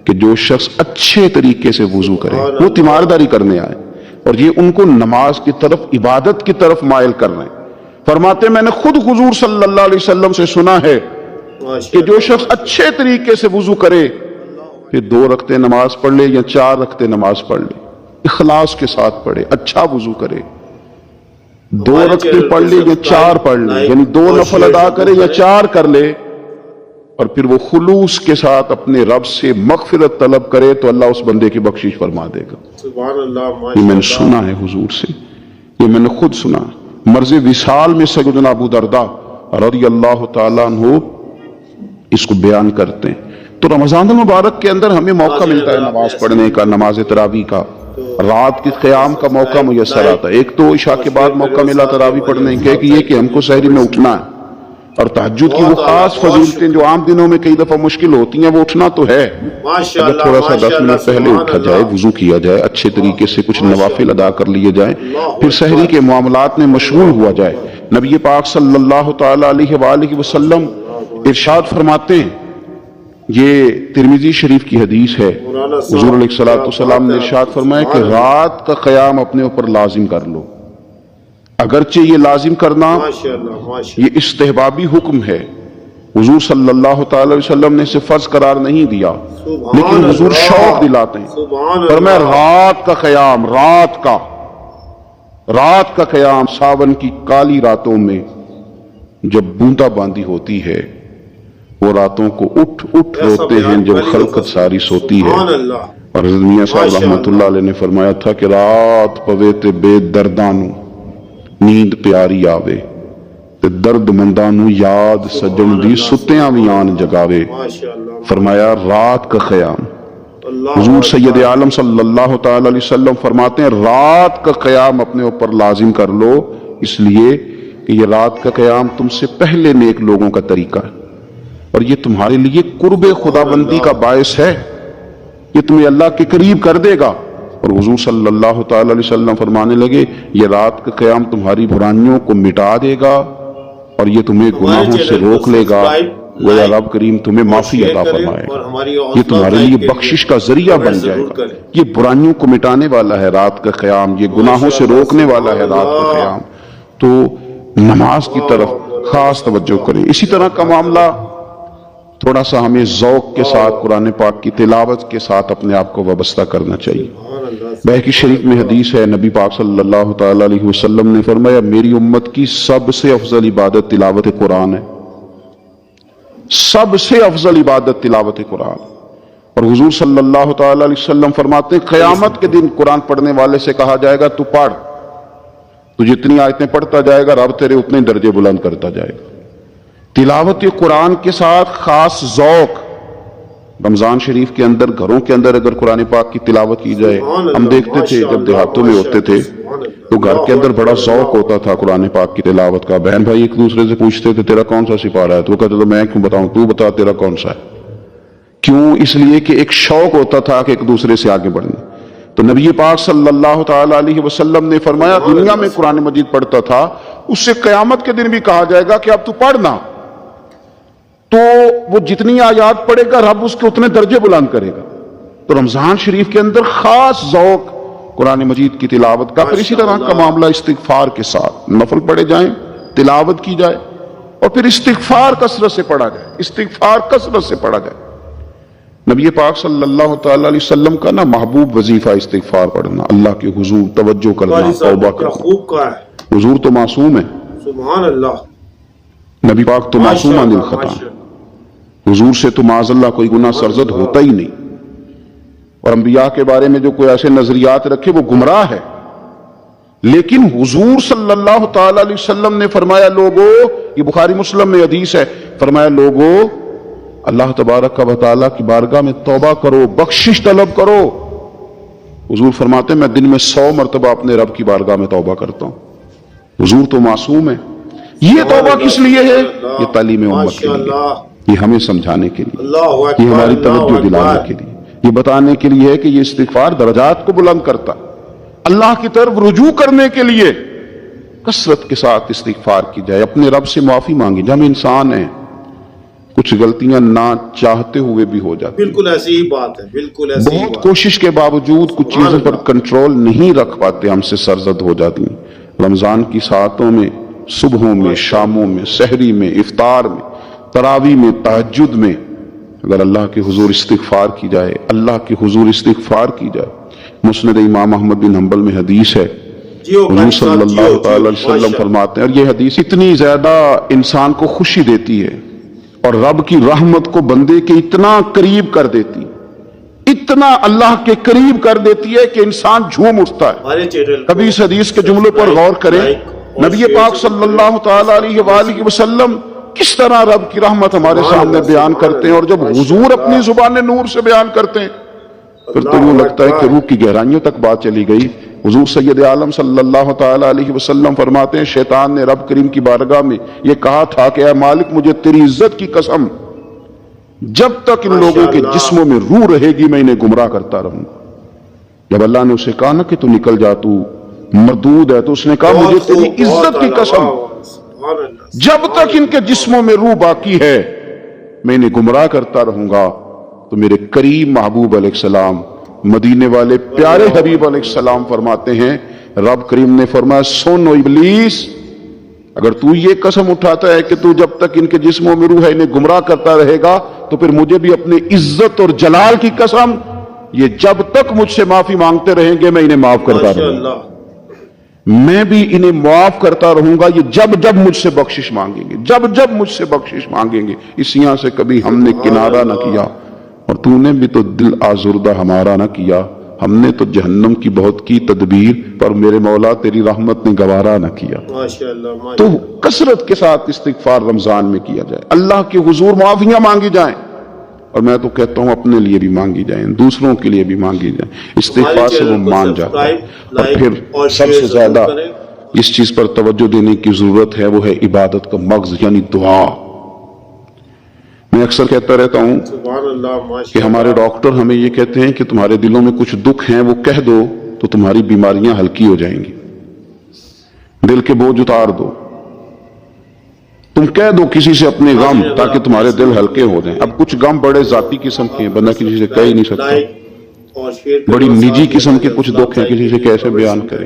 کہ جو شخص اچھے طریقے سے وضو کرے، وہ تیمارداری کرنے آئے اور یہ ان کو نماز کی طرف، عبادت کی طرف مائل کر رہے ہیں۔ فرماتے میں نے خود حضور صلی اللہ علیہ وسلم سے سنا ہے کہ جو شخص اچھے طریقے سے وضو کرے، پھر 2 رکعتیں نماز پڑھ لے یا 4 رکعتیں نماز پڑھ لے، اخلاص کے ساتھ پڑھے، اچھا وضو کرے، 2 رکعتیں پڑھ لے یا 4 پڑھ لے، یعنی 2 نفل ادا کرے یا 4 کر لے، اور پھر وہ خلوص کے ساتھ اپنے رب سے مغفرت طلب کرے تو اللہ اس بندے کی بخشش فرما دے گا۔ سبحان اللہ، یہ میں نے سنا ہے حضور سے، یہ میں نے خود سنا۔ مرض وصال میں سیدنا ابو درداء رضی اللہ تعالیٰ عنہ اس کو بیان کرتے ہیں۔ تو رمضان المبارک کے اندر ہمیں موقع ملتا ہے نماز پڑھنے کا، نماز تراویح کا، رات کے قیام کا موقع میسر آتا ہے۔ ایک تو عشاء کے بعد موقع ملا تراویح پڑھنے کے کہ یہ کہ ہم کو سحری میں اٹھنا ہے، اور تہجد کی وہ خاص فضیلتیں جو عام دنوں میں کئی دفعہ مشکل ہوتی ہیں، وہ اٹھنا تو ہے، اگر تھوڑا سا 10 منٹ پہلے اٹھا جائے، وضو کیا جائے، اچھے طریقے سے کچھ نوافل ادا کر لیے جائیں، پھر سحری کے معاملات میں مشغول ہوا جائے۔ نبی پاک صلی اللہ تعالی علیہ وآلہ وسلم ارشاد فرماتے ہیں، یہ ترمذی شریف کی حدیث ہے، حضور علیہ الصلوۃ والسلام نے ارشاد فرمایا کہ رات کا قیام اپنے اوپر لازم کر لو۔ اگرچہ یہ لازم کرنا یہ استحبابی حکم ہے، حضور صلی اللہ تعالی علیہ وسلم نے اسے فرض قرار نہیں دیا، لیکن حضور شوق دلاتے ہیں۔ فرمایا رات کا قیام، رات کا قیام، ساون کی کالی راتوں میں جب بوندا باندی ہوتی ہے، وہ راتوں کو اٹھ روتے ہیں جب خلقت ساری سوتی ہے۔ اور حضرت میاں صاحب رحمۃ اللہ علیہ نے فرمایا تھا کہ رات پوے تے بے دردانو نیند پیاری آوے تے درد مندانو یاد سجن دی ستیاں وی آن جگاوے۔ فرمایا رات کا قیام، حضور سید عالم صلی اللہ تعالی علیہ وسلم فرماتے ہیں رات کا قیام اپنے اوپر لازم کر لو، اس لیے کہ یہ رات کا قیام تم سے پہلے نیک لوگوں کا طریقہ ہے، اور یہ تمہارے لیے قرب خدا بندی کا باعث ہے، یہ تمہیں اللہ کے قریب کر دے گا۔ اور حضور صلی اللہ تعالی علیہ وسلم فرمانے لگے یہ رات کا قیام تمہاری برائیوں کو مٹا دے گا اور یہ تمہیں گناہوں سے روک لے گا گویا رب کریم تمہیں معافی شیئر عطا کریں فرمائے اور گا، ہماری یہ حوصلہ تمہارے افزائی لیے کے بخشش کا ذریعہ ہمیں بن ضرور جائے گا، کریں۔ یہ برائیوں کو مٹانے والا ہے رات کا قیام، یہ گناہوں سے ماشاءاللہ، روکنے والا ہے رات کا سبحان قیام۔ تو نماز کی طرف خاص توجہ کریں۔ اسی طرح کا معاملہ تھوڑا سا ہمیں ذوق کے ساتھ قرآن پاک کی تلاوت کے ساتھ اپنے آپ کو وابستہ کرنا چاہیے۔ سبحان اللہ، بحقی شریف میں حدیث ہے، نبی پاک صلی اللہ تعالی علیہ وسلم نے فرمایا میری امت کی سب سے افضل عبادت تلاوت قرآن ہے، سب سے افضل عبادت تلاوت قرآن۔ اور حضور صلی اللہ تعالی علیہ وسلم فرماتے ہیں قیامت کے دن قرآن پڑھنے والے سے کہا جائے گا تو پڑھ، تو جتنی آیتیں پڑھتا جائے گا رب تیرے اتنے درجے بلند کرتا جائے گا۔ تلاوت قرآن کے ساتھ خاص ذوق، رمضان شریف کے اندر گھروں کے اندر اگر قرآن پاک کی تلاوت کی جائے، ہم دیکھتے تھے جب دیہاتوں میں ہوتے تھے تو گھر کے اندر بڑا ذوق ہوتا تھا قرآن پاک کی تلاوت کا، بہن بھائی ایک دوسرے سے پوچھتے تھے تیرا کون سا سپارہ ہے، تو وہ کہتے تو میں کیوں بتاؤں، تو بتا تیرا کون سا ہے۔ کیوں؟ اس لیے کہ ایک شوق ہوتا تھا کہ ایک دوسرے سے آگے بڑھنا۔ تو نبی پاک صلی اللہ تعالی علیہ وسلم نے فرمایا دنیا میں قرآن مجید پڑھتا تھا، اس سے قیامت کے دن بھی کہا جائے گا کہ اب تو پڑھنا، تو وہ جتنی آیات پڑھے گا رب اس کے اتنے درجے بلند کرے گا۔ تو رمضان شریف کے اندر خاص ذوق قرآن مجید کی تلاوت کا۔ پھر اسی طرح کا معاملہ استغفار کے ساتھ، نفل پڑھے جائیں، تلاوت کی جائے، اور پھر استغفار کثرت سے پڑھا جائے، استغفار کثرت سے پڑھا جائے۔ نبی پاک صلی اللہ تعالی علیہ وسلم کا نا محبوب وظیفہ استغفار پڑھنا، اللہ کے حضور توجہ کرنا، توبہ کیا کرنا۔ خوب کہا ہے، حضور تو معصوم ہے، سبحان اللہ، نبی پاک تو معصوم عن الخطا، حضور سے تو معاذ اللہ کوئی گناہ سرزد ہوتا ہی نہیں۔ اور انبیاء کے بارے میں جو کوئی ایسے نظریات رکھے وہ گمراہ ہے، لیکن حضور صلی اللہ تعالی علیہ وسلم نے فرمایا لوگو، یہ بخاری مسلم میں حدیث ہے، فرمایا لوگو اللہ تبارک و تعالیٰ کی بارگاہ میں توبہ کرو، بخشش طلب کرو۔ حضور فرماتے ہیں میں دن میں 100 مرتبہ اپنے رب کی بارگاہ میں توبہ کرتا ہوں۔ حضور تو معصوم ہے۔ یہ توبہ کس لیے ہے؟ یہ تعلیم امت کے لیے، یہ ہمیں سمجھانے کے لیے، یہ ہماری توجہ دلانے کے لیے، یہ بتانے کے لیے ہے کہ یہ استغفار درجات کو بلند کرتا، اللہ کی طرف رجوع کرنے کے لیے کثرت کے ساتھ استغفار کی جائے، اپنے رب سے معافی مانگی جائے۔ ہم انسان ہیں، کچھ غلطیاں نہ چاہتے ہوئے بھی ہو جاتی ہیں، بالکل ایسی ہی بات ہے، بالکل ایسی ہی بہت بات۔ کوشش کے باوجود کچھ چیزوں پر کنٹرول نہیں رکھ پاتے، ہم سے سرزد ہو جاتی ہیں۔ رمضان کی ساعتوں میں، صبحوں میں، شاموں میں، سحری میں، افطار میں، تراویح میں، تہجد میں اگر اللہ کے حضور استغفار کی جائے، اللہ کے حضور استغفار کی جائے۔ مسند امام احمد بن حنبل میں حدیث ہے، حضور صلی اللہ تعالی علیہ وسلم فرماتے ہیں، اور یہ حدیث اتنی زیادہ انسان کو خوشی دیتی ہے اور رب کی رحمت کو بندے کے اتنا قریب کر دیتی، اتنا اللہ کے قریب کر دیتی ہے کہ انسان جھوم اٹھتا ہے۔ ہمارے چینل کبھی اس حدیث کے جملوں پر غور کریں، نبی پاک صلی اللہ تعالی علیہ وآلہ وسلم کس طرح رب کی رحمت ہمارے سامنے بیان کرتے ہیں، اور جب حضور اپنی زبان نور سے بیان کرتے ہیں پھر تو یوں لگتا ہے کہ روح کی گہرائیوں تک بات چلی گئی۔ حضور سید عالم صلی اللہ تعالی علیہ وسلم فرماتے ہیں شیطان نے رب کریم کی بارگاہ میں یہ کہا تھا کہ اے مالک مجھے تیری عزت کی قسم، جب تک ان لوگوں کے جسموں میں روح رہے گی میں انہیں گمراہ کرتا رہوں گا۔ جب اللہ نے اسے کہا نا کہ تو نکل جا، تو مردود ہے، تو اس نے کہا مجھے تیری عزت کی قسم، جب تک ان کے جسموں میں روح باقی ہے میں انہیں گمراہ کرتا رہوں گا۔ تو میرے کریم محبوب علیہ السلام، مدینے والے پیارے حبیب علیہ السلام فرماتے ہیں، رب کریم نے فرمایا سن او ابلیس، اگر تو یہ قسم اٹھاتا ہے کہ تو جب تک ان کے جسموں میں روح ہے انہیں گمراہ کرتا رہے گا، تو پھر مجھے بھی اپنی عزت اور جلال کی قسم، یہ جب تک مجھ سے معافی مانگتے رہیں گے میں انہیں معاف کرتا رہوں گا، میں بھی انہیں معاف کرتا رہوں گا، یہ جب جب مجھ سے بخشش مانگیں گے، جب جب مجھ سے بخشش مانگیں گے۔ اس یہاں سے کبھی ہم نے کنارہ نہ کیا، اور تو نے بھی تو دل آزردہ ہمارا نہ کیا، ہم نے تو جہنم کی بہت کی تدبیر، پر میرے مولا تیری رحمت نے گوارا نہ کیا۔ تو کثرت کے ساتھ استغفار رمضان میں کیا جائے، اللہ کے حضور معافیاں مانگی جائیں، اور میں تو کہتا ہوں اپنے لیے بھی مانگی جائیں، دوسروں کے لیے بھی مانگی جائیں، استغفار سے وہ مان جاتا ہے۔ اور پھر سب سے زیادہ اس چیز پر توجہ دینے کی ضرورت ہے، وہ ہے عبادت کا مغز، یعنی دعا۔ میں اکثر کہتا رہتا ہوں کہ ہمارے ڈاکٹر ہمیں یہ کہتے ہیں کہ تمہارے دلوں میں کچھ دکھ ہیں وہ کہہ دو تو تمہاری بیماریاں ہلکی ہو جائیں گی، دل کے بوجھ اتار دو۔ تم کہہ دو کسی سے اپنے غم تاکہ تمہارے دل ہلکے ہو جائیں. اب کچھ غم بڑے ذاتی قسم کے ہیں, بندہ کسی سے کہہ ہی نہیں سکتا. بڑی نجی قسم کے کچھ دکھ ہیں, کسی سے کیسے بیان کرے.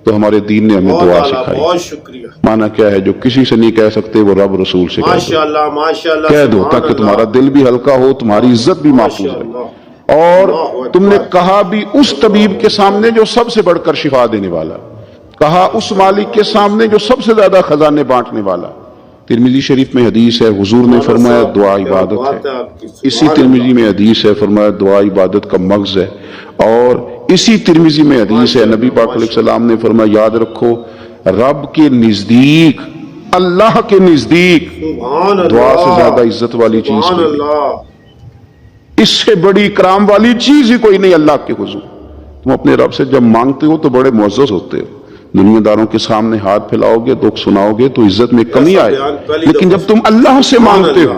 تو ہمارے دین نے ہمیں دعا سکھائی. بہت شکریہ. مانا کیا ہے, جو کسی سے نہیں کہہ سکتے وہ رب رسول سے ماشاءاللہ ماشاءاللہ کہہ دو تاکہ تمہارا دل بھی ہلکا ہو, تمہاری عزت بھی محفوظ رہے. اور تم نے کہا بھی اس طبیب کے سامنے جو سب سے بڑھ کر شفا دینے والا, کہا اس مالک کے سامنے جو سب سے زیادہ خزانے بانٹنے والا. ترمذی شریف میں حدیث ہے, حضور نے فرمایا دعا عبادت ہے. اسی ترمذی میں حدیث ہے, فرمایا دعا عبادت کا مغز ہے. اور اسی ترمذی میں حدیث ہے, نبی پاک علیہ السلام نے فرمایا یاد رکھو رب کے نزدیک, اللہ کے نزدیک دعا سے زیادہ عزت والی چیز کوئی نہیں, اس سے بڑی اکرام والی چیز ہی کوئی نہیں اللہ کے حضور. تم اپنے رب سے جب مانگتے ہو تو بڑے معزز ہوتے ہو. دنیا داروں کے سامنے ہاتھ پھیلاؤ گے, دکھ سناؤ گے تو عزت میں کمی آئے. لیکن جب تم اللہ سے مانگتے ہو,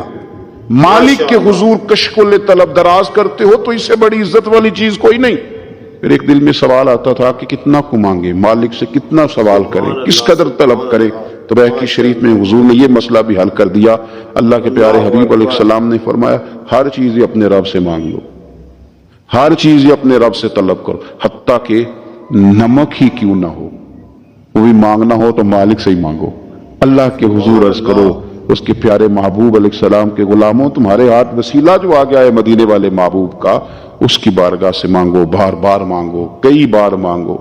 مالک کے حضور کشکل طلب دراز کرتے ہو, تو اس سے بڑی عزت والی چیز کوئی نہیں. پھر ایک دل میں سوال آتا تھا کہ کتنا کو مانگے, مالک سے کتنا سوال کرے, کس قدر طلب کرے. تو بحقی شریف میں حضور نے یہ مسئلہ بھی حل کر دیا. اللہ کے پیارے حبیب علیہ السلام نے فرمایا ہر چیز ہی اپنے رب سے مانگ لو, ہر چیز ہی اپنے رب سے طلب کرو, حتیٰ کہ نمک ہی کیوں نہ ہو وہ بھی مانگنا ہو تو مالک سے ہی مانگو. اللہ کے حضور عرض کرو اس کے پیارے محبوب علیہ السلام کے غلاموں, تمہارے ہاتھ وسیلہ جو آ گیا ہے مدینے والے محبوب کا, اس کی بارگاہ سے مانگو, بار بار مانگو, کئی بار مانگو.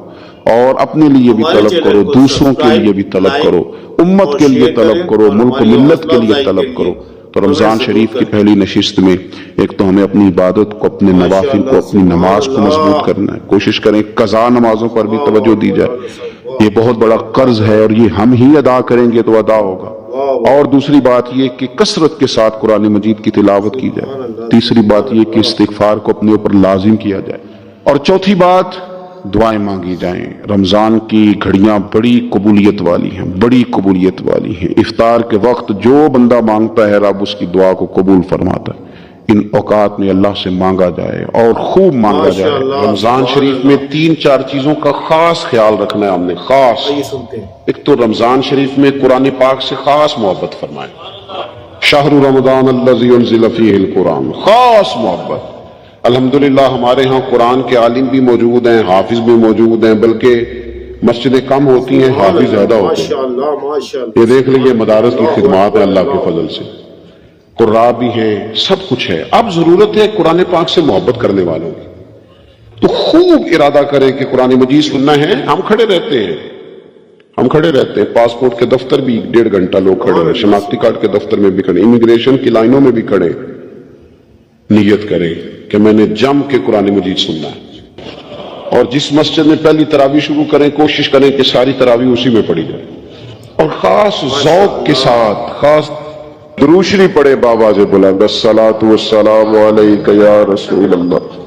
اور اپنے لیے بھی طلب کرو, دوسروں کے لیے بھی طلب کرو, امت کے لیے طلب کرو, ملک و ملت کے لیے طلب کرو. تو رمضان شریف کی پہلی نشست میں ایک تو ہمیں اپنی عبادت کو, اپنے نوافل کو, اپنی نماز کو مضبوط کرنا ہے. کوشش کریں قضا نمازوں پر بھی توجہ دی جائے. یہ بہت بڑا قرض ہے اور یہ ہم ہی ادا کریں گے تو ادا ہوگا. اور دوسری بات یہ کہ کثرت کے ساتھ قرآن مجید کی تلاوت کی جائے. تیسری بات یہ کہ استغفار کو اپنے اوپر لازم کیا جائے. اور چوتھی بات دعائیں مانگی جائیں. رمضان کی گھڑیاں بڑی قبولیت والی ہیں, بڑی قبولیت والی ہیں. افطار کے وقت جو بندہ مانگتا ہے رب اس کی دعا کو قبول فرماتا ہے. ان اوقات میں اللہ سے مانگا جائے اور خوب مانگا جائے. رمضان شریف میں 3-4 چیزوں کا خاص خیال رکھنا ہے ہم نے, خاص. ایک تو رمضان شریف میں قرآن پاک سے خاص محبت فرمائیں. شہر رمضان الذی انزل فیہ القرآن, خاص محبت. الحمدللہ ہمارے ہاں قرآن کے عالم بھی موجود ہیں, حافظ بھی موجود ہیں, بلکہ مسجدیں کم ہوتی ہیں, حافظ زیادہ ہوتے ہیں. یہ دیکھ لیجیے مدارس کی خدمات ہیں اللہ کے فضل سے, قراء بھی ہیں, سب کچھ ہے. اب ضرورت ہے قرآن پاک سے محبت کرنے والوں کی, تو خوب ارادہ کریں کہ قرآن مجید سننا ہے. ہم کھڑے رہتے ہیں, ہم کھڑے رہتے ہیں, پاسپورٹ کے دفتر بھی 1.5 گھنٹہ لوگ کھڑے ہیں, شناختی کارڈ کے دفتر میں بھی کھڑے, امیگریشن کی لائنوں میں بھی کھڑے. نیت کریں کہ میں نے جم کے قرآن مجید سننا ہے. اور جس مسجد میں پہلی تراویح شروع کریں کوشش کریں کہ ساری تراویح اسی میں پڑھی جائے, اور خاص ذوق کے ساتھ خاص درود شریف پڑھے بآواز بلند. الصلاۃ والسلام علیک یا رسول اللہ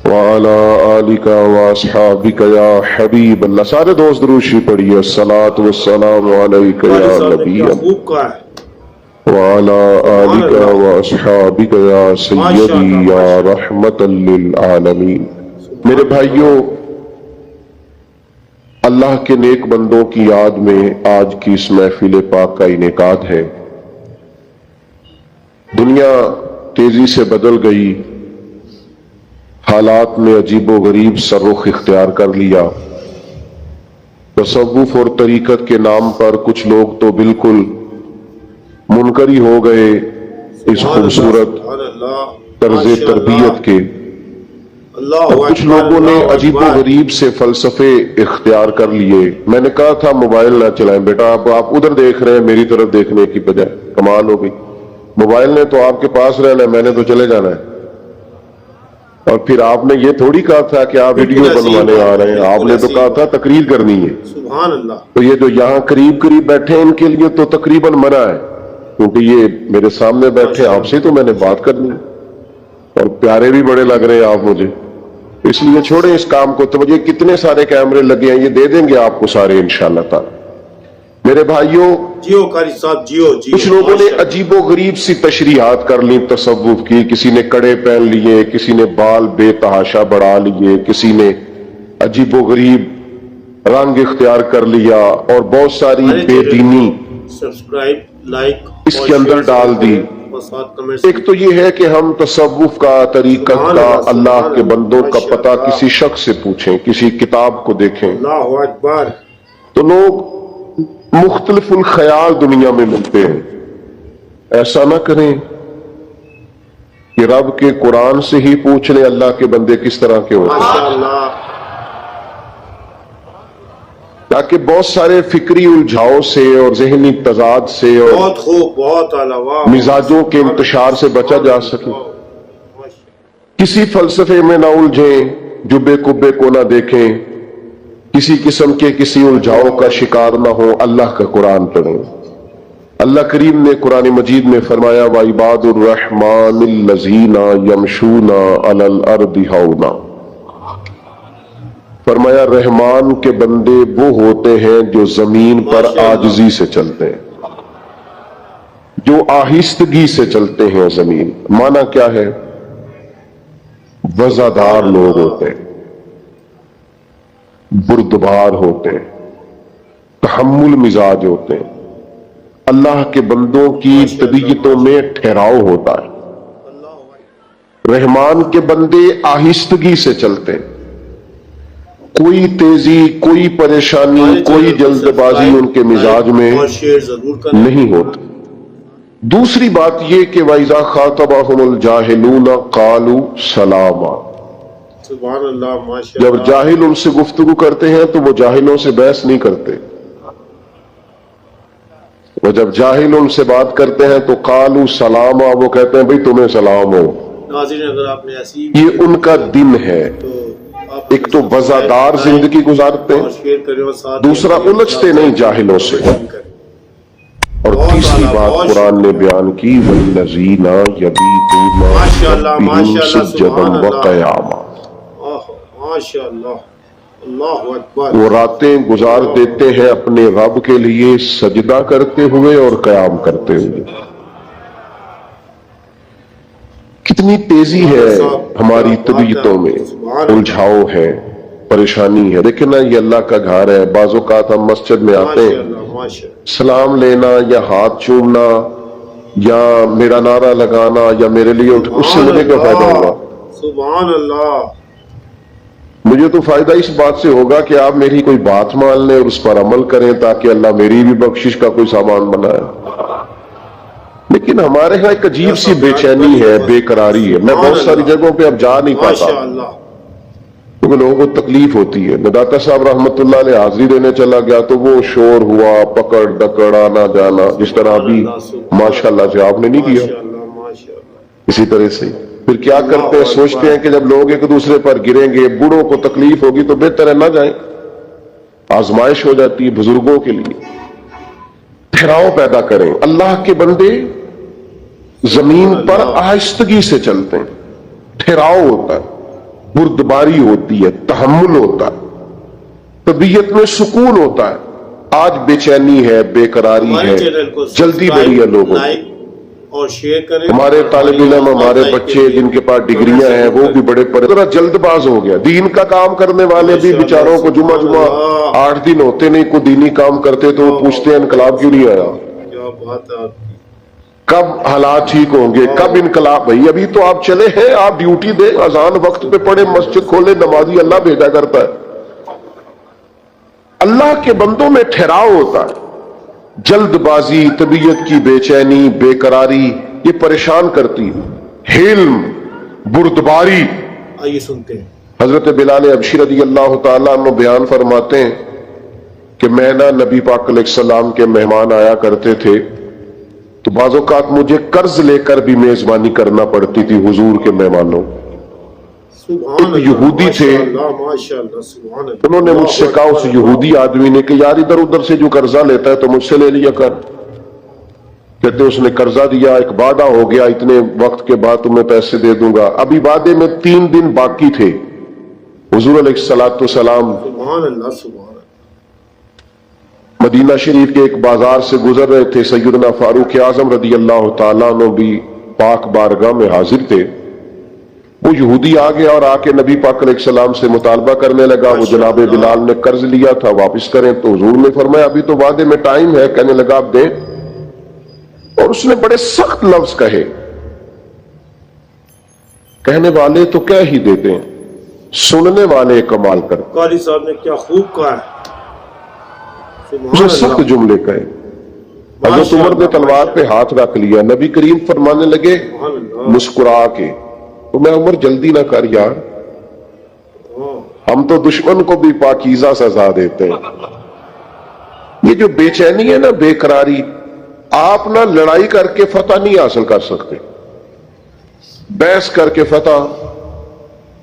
وعلی آلک واصحابک یا حبیب اللہ. سارے دوست درود شریف پڑھیے. الصلاۃ والسلام علیک یا نبی اللہ وعلی آلک واصحابک یا سیدی یا رحمت للعالمین. میرے بھائیوں, اللہ کے نیک بندوں کی یاد میں آج کی اس محفل پاک کا انعقاد ہے. دنیا تیزی سے بدل گئی, حالات میں عجیب و غریب سررخ اختیار کر لیا. تصوف اور طریقت کے نام پر کچھ لوگ تو بالکل منکری ہو گئے اس خوبصورت طرز تربیت کے. اور کچھ لوگوں نے عجیب و غریب سے فلسفے اختیار کر لیے. میں نے کہا تھا موبائل نہ چلائیں بیٹا, آپ ادھر دیکھ رہے ہیں میری طرف دیکھنے کی بجائے. کمال ہو گئی, موبائل نے تو آپ کے پاس رہنا ہے, میں نے تو چلے جانا ہے. اور پھر آپ نے یہ تھوڑی کہا تھا کہ آپ ویڈیو بنوانے آ رہے ہیں, آپ نے تو کہا تھا تقریر کرنی ہے. سبحان اللہ. تو یہ جو یہاں قریب قریب بیٹھے ہیں ان کے لیے تو تقریباً منع ہے, کیونکہ یہ میرے سامنے بیٹھے, آپ سے تو میں نے بات کرنی ہے, اور پیارے بھی بڑے لگ رہے ہیں آپ مجھے, اس لیے چھوڑیں اس کام کو. تو یہ کتنے سارے کیمرے لگے ہیں, یہ دے دیں گے آپ کو سارے انشاءاللہ تعالی. میرے بھائیوں, جیو قاری صاحب, جیو. کچھ لوگوں نے عجیب و غریب سی تشریحات کر لی تصوف کی. کسی نے کڑے پہن لیے, کسی نے بال بے تحاشا بڑھا لیے, کسی نے عجیب و غریب رنگ اختیار کر لیا, اور بہت ساری بے دینی سبسکرائب، لائک اس کے اندر ڈال دی۔ اور ساتھ کمنٹس۔ ایک تو یہ ہے کہ ہم تصوف کا، طریقت کا، اللہ کے بندوں کا پتہ کسی شخص سے پوچھیں، کسی کتاب کو دیکھیں۔ اللہ اکبر۔ تو لوگ مختلف الخیال دنیا میں ملتے ہیں۔ ایسا نہ کریں کہ رب کے قرآن سے ہی پوچھ لیں اللہ کے بندے کس طرح کے ہوتے ہیں، ماشاءاللہ۔ تاکہ بہت سارے فکری الجھاؤ سے اور ذہنی تضاد سے اور بہت خوب، بہت اعلیٰ، واہ۔ مزاجوں کے انتشار سے بچا جا سکے۔ کسی فلسفے میں نہ الجھیں، جبے کبے کو نہ دیکھیں، کسی قسم کے کسی الجھاؤ کا شکار نہ ہو، اللہ کا قرآن پڑھیں۔ اللہ کریم نے قرآن مجید میں فرمایا وَعِبَادُ الرَّحْمَنِ الَّذِينَ يَمْشُونَ عَلَى الْأَرْضِ هَوْنًا، فرمایا رحمان کے بندے وہ ہوتے ہیں جو زمین پر عاجزی سے چلتے ہیں، جو آہستگی سے چلتے ہیں زمین۔ معنی کیا ہے؟ وزادار لوگ ہوتے ہیں، بردبار ہوتے ہیں، تحمل مزاج ہوتے ہیں۔ اللہ کے بندوں کی طبیعتوں میں ٹھہراؤ ہوتا ہے۔ رحمان کے بندے آہستگی سے چلتے ہیں، کوئی تیزی، کوئی پریشانی، کوئی جلد بازی ان کے مزاج میں نہیں ہوتی۔ دوسری بات یہ کہ وَإِذَا خَاطَبَهُمُ الْجَاهِلُونَ قَالُوا سَلَامًا، سبحان اللہ، ماشاء جب اللہ۔ جاہل ان سے گفتگو کرتے ہیں تو وہ جاہلوں سے بحث نہیں کرتے، وہ جب جاہل ان سے بات کرتے ہیں تو قالوا سلاما، وہ کہتے ہیں بھئی تمہیں سلام ہو۔ ناظرین اگر آپ نے ایسی یہ ان کا دن ہے۔ تو آپ ایک تو وزادار زندگی گزارتے ہیں، اور شیئر کریں اور ساتھ دوسرا الجھتے نہیں جاہلوں سے، اور تیسری بات قرآن نے بیان کی وَالَّذِينَ يَبِيتُونَ رَبِّهِمْ سُجَّدًا وَقِيَامًا، ماشاء اللہ، اللہ اکبر۔ وہ راتیں گزار دیتے ہیں اپنے رب کے لیے سجدہ کرتے ہوئے اور قیام کرتے ہوئے۔ کتنی تیزی ہے ہماری طبیعتوں میں، الجھاؤ ہے، پریشانی ہے۔ لیکن نا یہ اللہ کا گھر ہے، بعض اوقات ہم مسجد میں آتے ہیں، سلام لینا یا ہاتھ چومنا یا میرا نعرہ لگانا یا میرے لیے اس سے مجھے کیا فائدہ ہوگا؟ سبحان اللہ۔ مجھے تو فائدہ اس بات سے ہوگا کہ آپ میری کوئی بات مان لیں اور اس پر عمل کریں تاکہ اللہ میری بھی بخشش کا کوئی سامان بنائے۔ لیکن ہمارے ہاں ایک عجیب سی بے چینی ہے، بے قراری ہے۔ میں بہت ساری جگہوں پہ اب جا نہیں پاتا کیونکہ لوگوں کو تکلیف ہوتی ہے۔ نداتا صاحب رحمت اللہ علیہ حاضری دینے چلا گیا تو وہ شور ہوا، پکڑ ڈکڑ، آنا جانا، جس طرح ابھی ماشاءاللہ سے آپ نے نہیں کیا، اسی طرح سے پھر کیا کرتے ہیں، سوچتے ہیں کہ جب لوگ ایک دوسرے پر گریں گے، بوڑھوں کو تکلیف ہوگی تو بہتر ہے نہ جائیں، آزمائش ہو جاتی ہے بزرگوں کے لیے۔ ٹھہراؤ پیدا کریں۔ اللہ کے بندے زمین پر آہستگی سے چلتے ہیں، ٹھہراؤ ہوتا ہے، بردباری ہوتی ہے، تحمل ہوتا ہے، طبیعت میں سکون ہوتا ہے۔ آج بے چینی ہے، بے قراری ہے، جلدی بڑی ہے لوگوں کو۔ اور شیئر کریں۔ ہمارے طالب علم، ہمارے بچے جن کے پاس ڈگریاں ہیں وہ بھی بڑے ذرا جلد باز ہو گیا۔ دین کا کام کرنے والے بھی بیچاروں کو جمعہ 8 دن ہوتے نہیں، کوئی دینی کام کرتے تو وہ پوچھتے ہیں انقلاب کیوں نہیں آیا، کیا بات ہے، کب حالات ٹھیک ہوں گے، کب انقلاب۔ بھائی ابھی تو آپ چلے ہیں، آپ ڈیوٹی دیں، اذان وقت پہ پڑھیں، مسجد کھولیں، نمازی اللہ بھیجا کرتا ہے۔ اللہ کے بندوں میں ٹھہراؤ ہوتا ہے۔ جلد بازی، طبیعت کی بے چینی، بے قراری یہ پریشان کرتی ہے۔ حلم، بردباری۔ آئیے سنتے ہیں۔ حضرت بلال حبشی رضی اللہ تعالیٰ عنہ بیان فرماتے ہیں کہ میں نہ نبی پاک علیہ السلام کے مہمان آیا کرتے تھے تو بعض اوقات مجھے قرض لے کر بھی میزبانی کرنا پڑتی تھی حضور کے مہمانوں۔ یہودی تھے، انہوں نے مجھ سے کہا، اس یہودی آدمی نے کہ یار ادھر ادھر سے جو قرضہ لیتا ہے تو مجھ سے لے لیا کر۔ کہتے اس نے قرضہ دیا، ایک وعدہ ہو گیا اتنے وقت کے بعد تمہیں پیسے دے دوں گا۔ ابھی وعدے میں 3 دن باقی تھے۔ حضور علیہ السلام مدینہ شریف کے ایک بازار سے گزر رہے تھے، سیدنا فاروق اعظم رضی اللہ تعالیٰ عنہ بھی پاک بارگاہ میں حاضر تھے۔ وہ یہودی آ گیا اور آ کے نبی پاک علیہ السلام سے مطالبہ کرنے لگا. وہ جناب بلال نے قرض لیا تھا واپس کریں, تو حضور نے فرمایا ابھی تو وعدے میں ٹائم ہے. کہنے لگا آپ دیں, اور اس نے بڑے سخت لفظ کہے. کہنے والے تو کہہ ہی دیتے ہیں, سننے والے کمال کرتے. قاری صاحب نے کیا خوب کہا ہے, اسے سخت جملے کہے. حضرت عمر نے تلوار پہ ہاتھ رکھ لیا. نبی کریم فرمانے لگے مسکرا کے, تو میں عمر جلدی نہ کر یار, ہم تو دشمن کو بھی پاکیزہ سزا دیتے ہیں. یہ جو بے چینی ہے نا, بے قراری, آپ نہ لڑائی کر کے فتح نہیں حاصل کر سکتے. بحث کر کے فتح,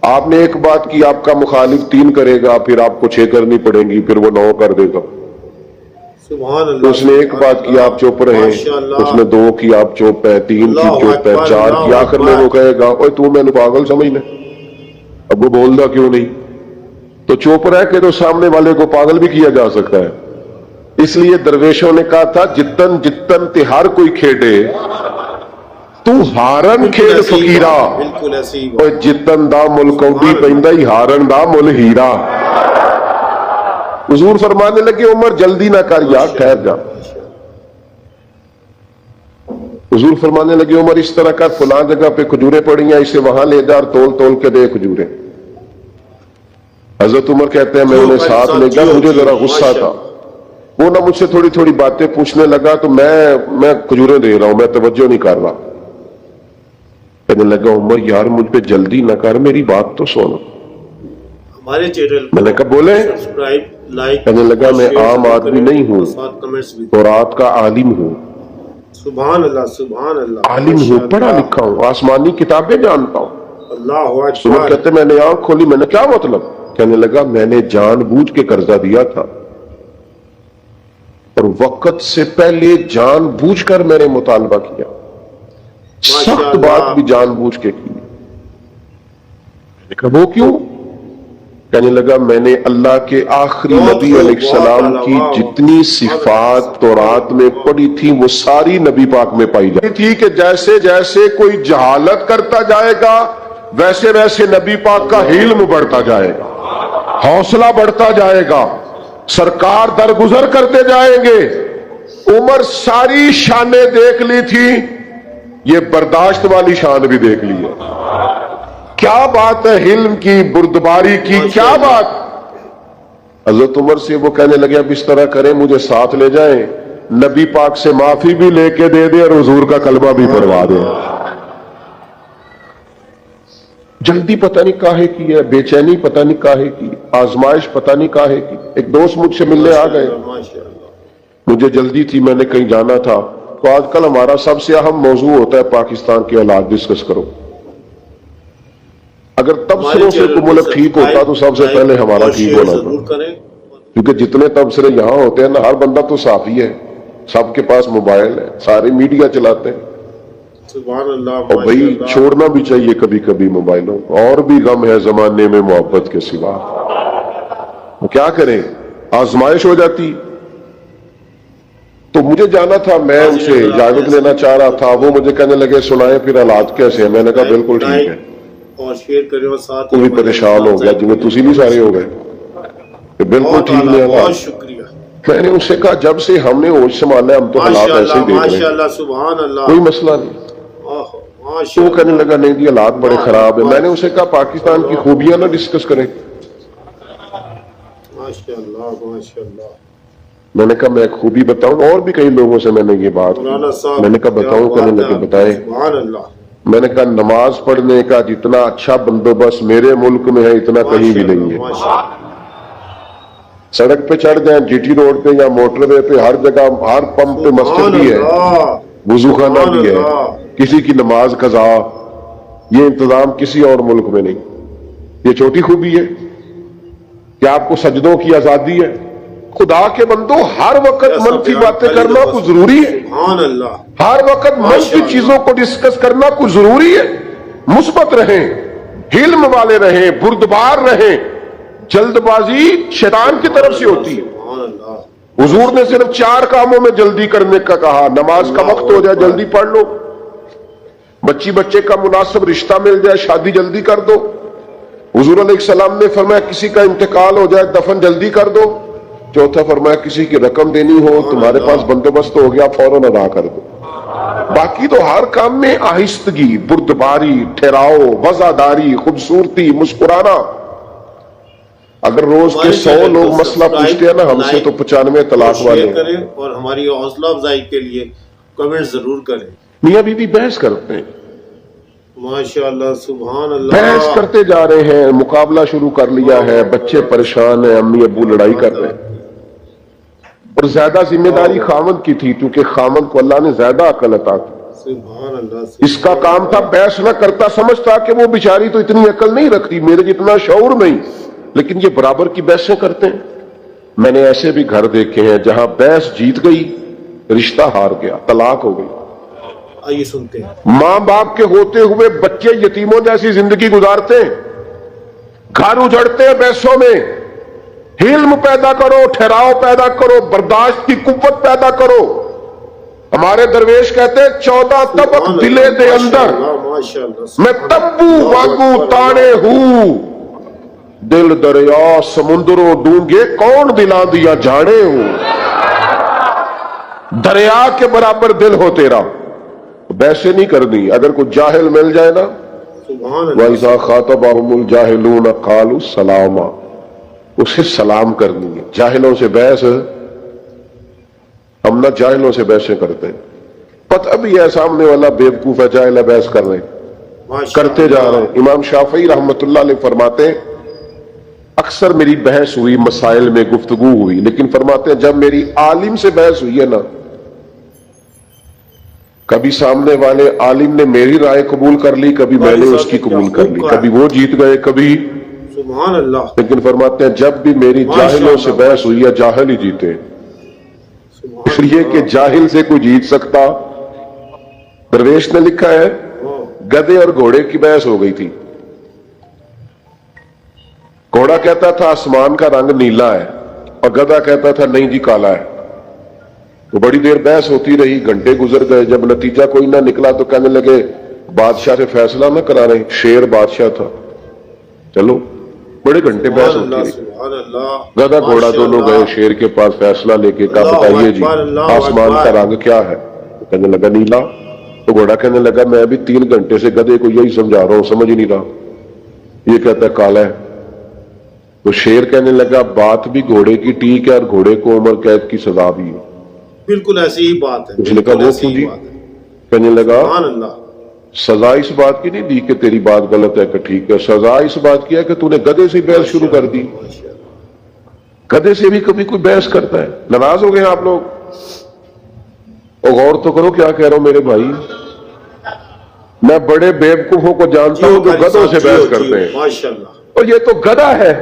آپ نے ایک بات کی, آپ کا مخالف 3 کرے گا, پھر آپ کو 6 کرنی پڑیں گی, پھر وہ 9 کر دے گا. سبحان اللہ. اس نے ایک بات کی, آپ چپ رہے. اس نے 2 کی, آپ چپ ہے. 3 کی, چپ ہے. 4 کی, آخر میں وہ کہے گا اوے تو میں نے پاگل سمجھنا, اب وہ بولتا کیوں نہیں؟ تو چپ رہ کے تو سامنے والے کو پاگل بھی کیا جا سکتا ہے. اس لیے درویشوں نے کہا تھا جتن جتن تہار کوئی کھیڑے تو ہارن کھیڑ فقیرا, بالکل ایسی اوے جتن دا ملکوڈی پیندا ہی ہارن دا مل ہیرا. حضور فرمانے لگے عمر جلدی نہ کر یار, ٹھہر جا. حضور فرمانے لگے عمر اس طرح کر, فلاں جگہ پہ کھجوریں پڑی ہیں, اسے وہاں لے جا اور تول تول کے دے کھجوریں. حضرت عمر کہتے ہیں میں انہیں ساتھ لے گیا. مجھے ذرا غصہ تھا, وہ نہ مجھ سے تھوڑی تھوڑی باتیں پوچھنے لگا, تو میں کھجوریں دے رہا ہوں, میں توجہ نہیں کر رہا. کہنے لگا عمر یار مجھ پہ جلدی نہ کر, میری بات تو سن. ہمارے چینل میں نے کہا بولے. Subscribe, like. کہنے لگا میں عام آدمی نہیں ہوں, تورات کا عالم ہوں. سبحان اللہ, سبحان اللہ. عالم ہوں, پڑھا لکھا ہوں, آسمانی کتابیں جانتا ہوں. اللہ عمر اکبر. کہتے میں نے آنکھ کھولی. میں نے کیا مطلب؟ کہنے لگا میں نے جان بوجھ کے قرضہ دیا تھا, اور وقت سے پہلے جان بوجھ کر میں نے مطالبہ کیا, سخت بات بھی جان بوجھ کے کی. وہ کیوں؟ کہنے لگا میں نے اللہ کے آخری نبی علیہ السلام کی جتنی صفات تورات میں پڑھی تھی وہ ساری نبی پاک میں پائی جاتی تھی کہ جیسے جیسے کوئی جہالت کرتا جائے گا ویسے ویسے نبی پاک کا علم بڑھتا جائے گا, حوصلہ بڑھتا جائے گا, سرکار درگزر کرتے جائیں گے. عمر ساری شانیں دیکھ لی تھی, یہ برداشت والی شان بھی دیکھ لی ہے. کیا بات ہے علم کی, بردباری کی, کیا بات. حضرت عمر سے وہ کہنے لگے اب اس طرح کریں, مجھے ساتھ لے جائیں, نبی پاک سے معافی بھی لے کے دے دے اور حضور کا کلمہ بھی پڑھوا دے. جلدی پتہ نہیں کاہے کی ہے, بے چینی پتہ نہیں کاہے کی, آزمائش پتہ نہیں کاہے کی. ایک دوست مجھ سے ملنے آ گئے, مجھے جلدی تھی, میں نے کہیں جانا تھا. تو آج کل ہمارا سب سے اہم موضوع ہوتا ہے پاکستان کے حالات ڈسکس کرو. اگر تبصروں سے کوئی ملک ٹھیک ہوتا تو سب سے پہلے ہمارا ٹھیک ہونا تھا, کیونکہ جتنے تبصرے یہاں ہوتے ہیں نا, ہر بندہ تو صافی ہے, سب کے پاس موبائل ہے, سارے میڈیا چلاتے ہیں. سبحان اللہ. اور بھائی چھوڑنا بھی چاہیے کبھی کبھی موبائلوں, اور بھی غم ہے زمانے میں محبت کے سوا. کیا کریں, آزمائش ہو جاتی. تو مجھے جانا تھا, میں ان سے اجازت لینا چاہ رہا تھا. وہ مجھے کہنے لگے سنائیں پھر حالات کیسے ہیں. میں نے کہا بالکل ٹھیک ہے. اور شیئر کریں اور ساتھ کوئی پریشان ہو گیا, جنہیں تسی بھی سارے ہو گئے, بالکل ٹھیک نہیں. بہت شکریہ. میں نے ان سے کہا جب سے ہم نے ہوش سنبھالا ہم تو حالات ایسے ہی دیکھ رہے ہیں, سبحان اللہ, کوئی مسئلہ نہیں. تو وہ کہنے لگا نہیں جی حالات بڑے خراب ہیں. میں نے ان سے کہا پاکستان کی خوبیاں نہ ڈسکس کریں. ماشاءاللہ, ماشاءاللہ. میں نے کہا میں ایک خوبی بتاؤں, اور بھی کئی لوگوں سے میں نے یہ بات کی. میں نے کہا بتاؤں, کہنے لگے بتائیں. سبحان اللہ. میں نے کہا نماز پڑھنے کا جتنا اچھا بندوبست میرے ملک میں ہے اتنا کہیں بھی نہیں ہے. سڑک پہ چڑھ جائیں, جی ٹی روڈ پہ یا موٹر وے پہ, ہر جگہ ہر پمپ پہ مسجد بھی ہے, وضو خانہ بھی ہے, کسی کی نماز قضا. یہ انتظام کسی اور ملک میں نہیں. یہ چھوٹی خوبی ہے کہ آپ کو سجدوں کی آزادی ہے. خدا کے بندو, ہر وقت منفی باتیں کرنا کچھ ضروری ہے. ہر وقت منفی چیزوں کو ڈسکس کرنا کچھ ضروری ہے. مثبت رہیں, علم والے رہیں, بردبار رہیں. جلد بازی شیطان کی طرف سے ہوتی ہے. حضور نے صرف 4 کاموں میں جلدی کرنے کا کہا. نماز کا وقت ہو جائے جلدی پڑھ لو, بچی بچے کا مناسب رشتہ مل جائے شادی جلدی کر دو. حضور علیہ السلام نے فرمایا کسی کا انتقال ہو جائے دفن جلدی کر دو. چوتھا فرمایا کسی کی رقم دینی ہو تمہارے پاس بندوبست ہو گیا فوراً ادا کر دو. باقی تو ہر کام میں آہستگی، بردباری، ٹھہراؤ، وزاداری، خوبصورتی، مسکرانا. اگر روز کے 100 لوگ مسئلہ پوچھتے ہیں نا ہم سے تو 95 طلاق والے ہیں. کریں اور ہماری حوصلہ افزائی کے لیے کمنٹ ضرور کریں. میاں بیوی بحث کرتے ہیں، ماشاءاللہ سبحان اللہ. بحث کرتے جا رہے ہیں، مقابلہ شروع کر لیا ہے، بچے پریشان ہیں، امی ابو لڑائی کر رہے ہیں. اور زیادہ ذمہ داری خامد کی تھی کیونکہ خامد کو اللہ نے زیادہ عقل عطا کی. سبحان اللہ. اس کا کام تھا بحث نہ کرتا، سمجھتا کہ وہ بیچاری تو اتنی عقل نہیں رکھتی، میرے جتنا شعور نہیں، لیکن یہ برابر کی بحثیں کرتے ہیں. میں نے ایسے بھی گھر دیکھے ہیں جہاں بحث جیت گئی رشتہ ہار گیا، طلاق ہو گئی. آئیے سنتے ہیں. ماں باپ کے ہوتے ہوئے بچے یتیموں جیسی زندگی گزارتے ہیں، گھر اجڑتے ہیں بحثوں میں. حلم پیدا کرو، ٹھہراؤ پیدا کرو، برداشت کی قوت پیدا کرو. ہمارے درویش کہتے ہیں 14 طبق دلے دے اندر میں تبو واگو تانے ہوں، دل دریا سمندروں ڈونگے کون دلا دیا جانے ہوں. دریا کے برابر دل ہو تیرا، ویسے نہیں کرنی. اگر کوئی جاہل مل جائے نا وَإِذَا خَاطَبَهُمُ الْجَاهِلُونَ قَالُوا سَلَامًا، اسے سلام کرنی ہے. جاہلوں سے بحث، ہم نہ جاہلوں سے بحثیں کرتے ہیں. پتہ بھی ہے سامنے والا بیوقوف ہے، جاہل ہے، بحث کر رہے ہیں، کرتے جا رہے ہیں. امام شافعی رحمت اللہ علیہ فرماتے ہیں اکثر میری بحث ہوئی، مسائل میں گفتگو ہوئی، لیکن فرماتے ہیں جب میری عالم سے بحث ہوئی ہے نا، کبھی سامنے والے عالم نے میری رائے قبول کر لی، کبھی میں نے اس کی قبول کر لی، کبھی وہ جیت گئے کبھی. سبحان اللہ. لیکن فرماتے ہیں جب بھی میری جاہلوں سے بحث ہوئی ہے جاہل ہی جیتے. اس لیے کہ جاہل سے کوئی جیت سکتا. درویش نے لکھا ہے گدھے اور گھوڑے کی بحث ہو گئی تھی. گھوڑا کہتا تھا آسمان کا رنگ نیلا ہے اور گدھا کہتا تھا نہیں جی کالا ہے. تو بڑی دیر بحث ہوتی رہی، گھنٹے گزر گئے. جب نتیجہ کوئی نہ نکلا تو کہنے لگے بادشاہ سے فیصلہ نہ کرانے، شیر بادشاہ تھا. چلو بڑے گھنٹے بحث ہوتی رہی. گدھا گھوڑا دونوں گئے شیر کے پاس فیصلہ لے کے. کہا بتائیے جی آسمان کا رنگ کیا ہے؟ تو کہنے لگا نیلا. تو گھوڑا کہنے لگا میں ابھی 3 گھنٹے سے گدھے کو یہی سمجھا رہا ہوں، سمجھ ہی نہیں رہا، یہ کہتا ہے کالا ہے. تو شیر کہنے لگا بات بھی گھوڑے کی ٹھیک ہے اور گھوڑے کو عمر قید کی سزا بھی ہے. بالکل ایسی ہی بات ہے. اس نے کہا وہ کیوں جی؟ کہنے لگا سزا اس بات کی نہیں دی کہ تیری بات غلط ہے کہ ٹھیک ہے، سزا اس بات کی ہے کہ تو نے گدھے سے بحث شروع کر دی. گدھے سے بھی کبھی کوئی بحث کرتا ہے. ناراض ہو گئے آپ لوگ؟ اور غور تو کرو کیا کہہ رہا ہوں میرے بھائی. میں بڑے بیوقوفوں کو جانتا ہوں جو گدھوں سے بحث کرتے ہیں. اور یہ تو گدھا ہے،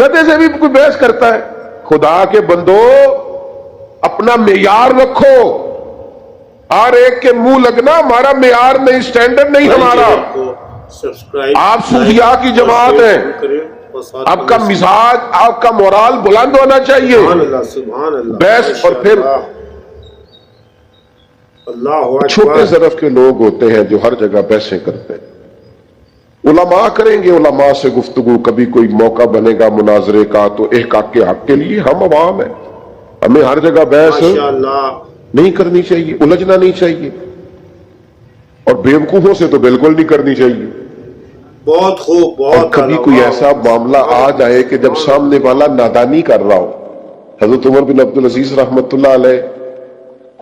گدھے سے بھی کوئی بحث کرتا ہے. خدا کے بندو اپنا معیار رکھو. ہر ایک کے منہ لگنا ہمارا معیار نہیں، سٹینڈرڈ نہیں ہمارا. آپ صوفیاء کی جماعت ہیں، آپ کا مزاج، آپ کا مورال بلند ہونا چاہیے. بحث اور پھر چھوٹے ظرف کے لوگ ہوتے ہیں جو ہر جگہ بحثیں کرتے ہیں. علماء کریں گے علماء سے گفتگو، کبھی کوئی موقع بنے گا مناظرے کا تو احقاق کے حق کے لیے. ہم عوام ہیں، ہمیں ہر جگہ بحث نہیں کرنی چاہیے، الجھنا نہیں چاہیے، اور بیوقوفوں سے تو بالکل نہیں کرنی چاہیے. بہت خوب. اور کبھی کوئی ایسا معاملہ آ جائے کہ جب سامنے والا نادانی کر رہا ہو. حضرت عمر بن عبدالعزیز رحمت اللہ علیہ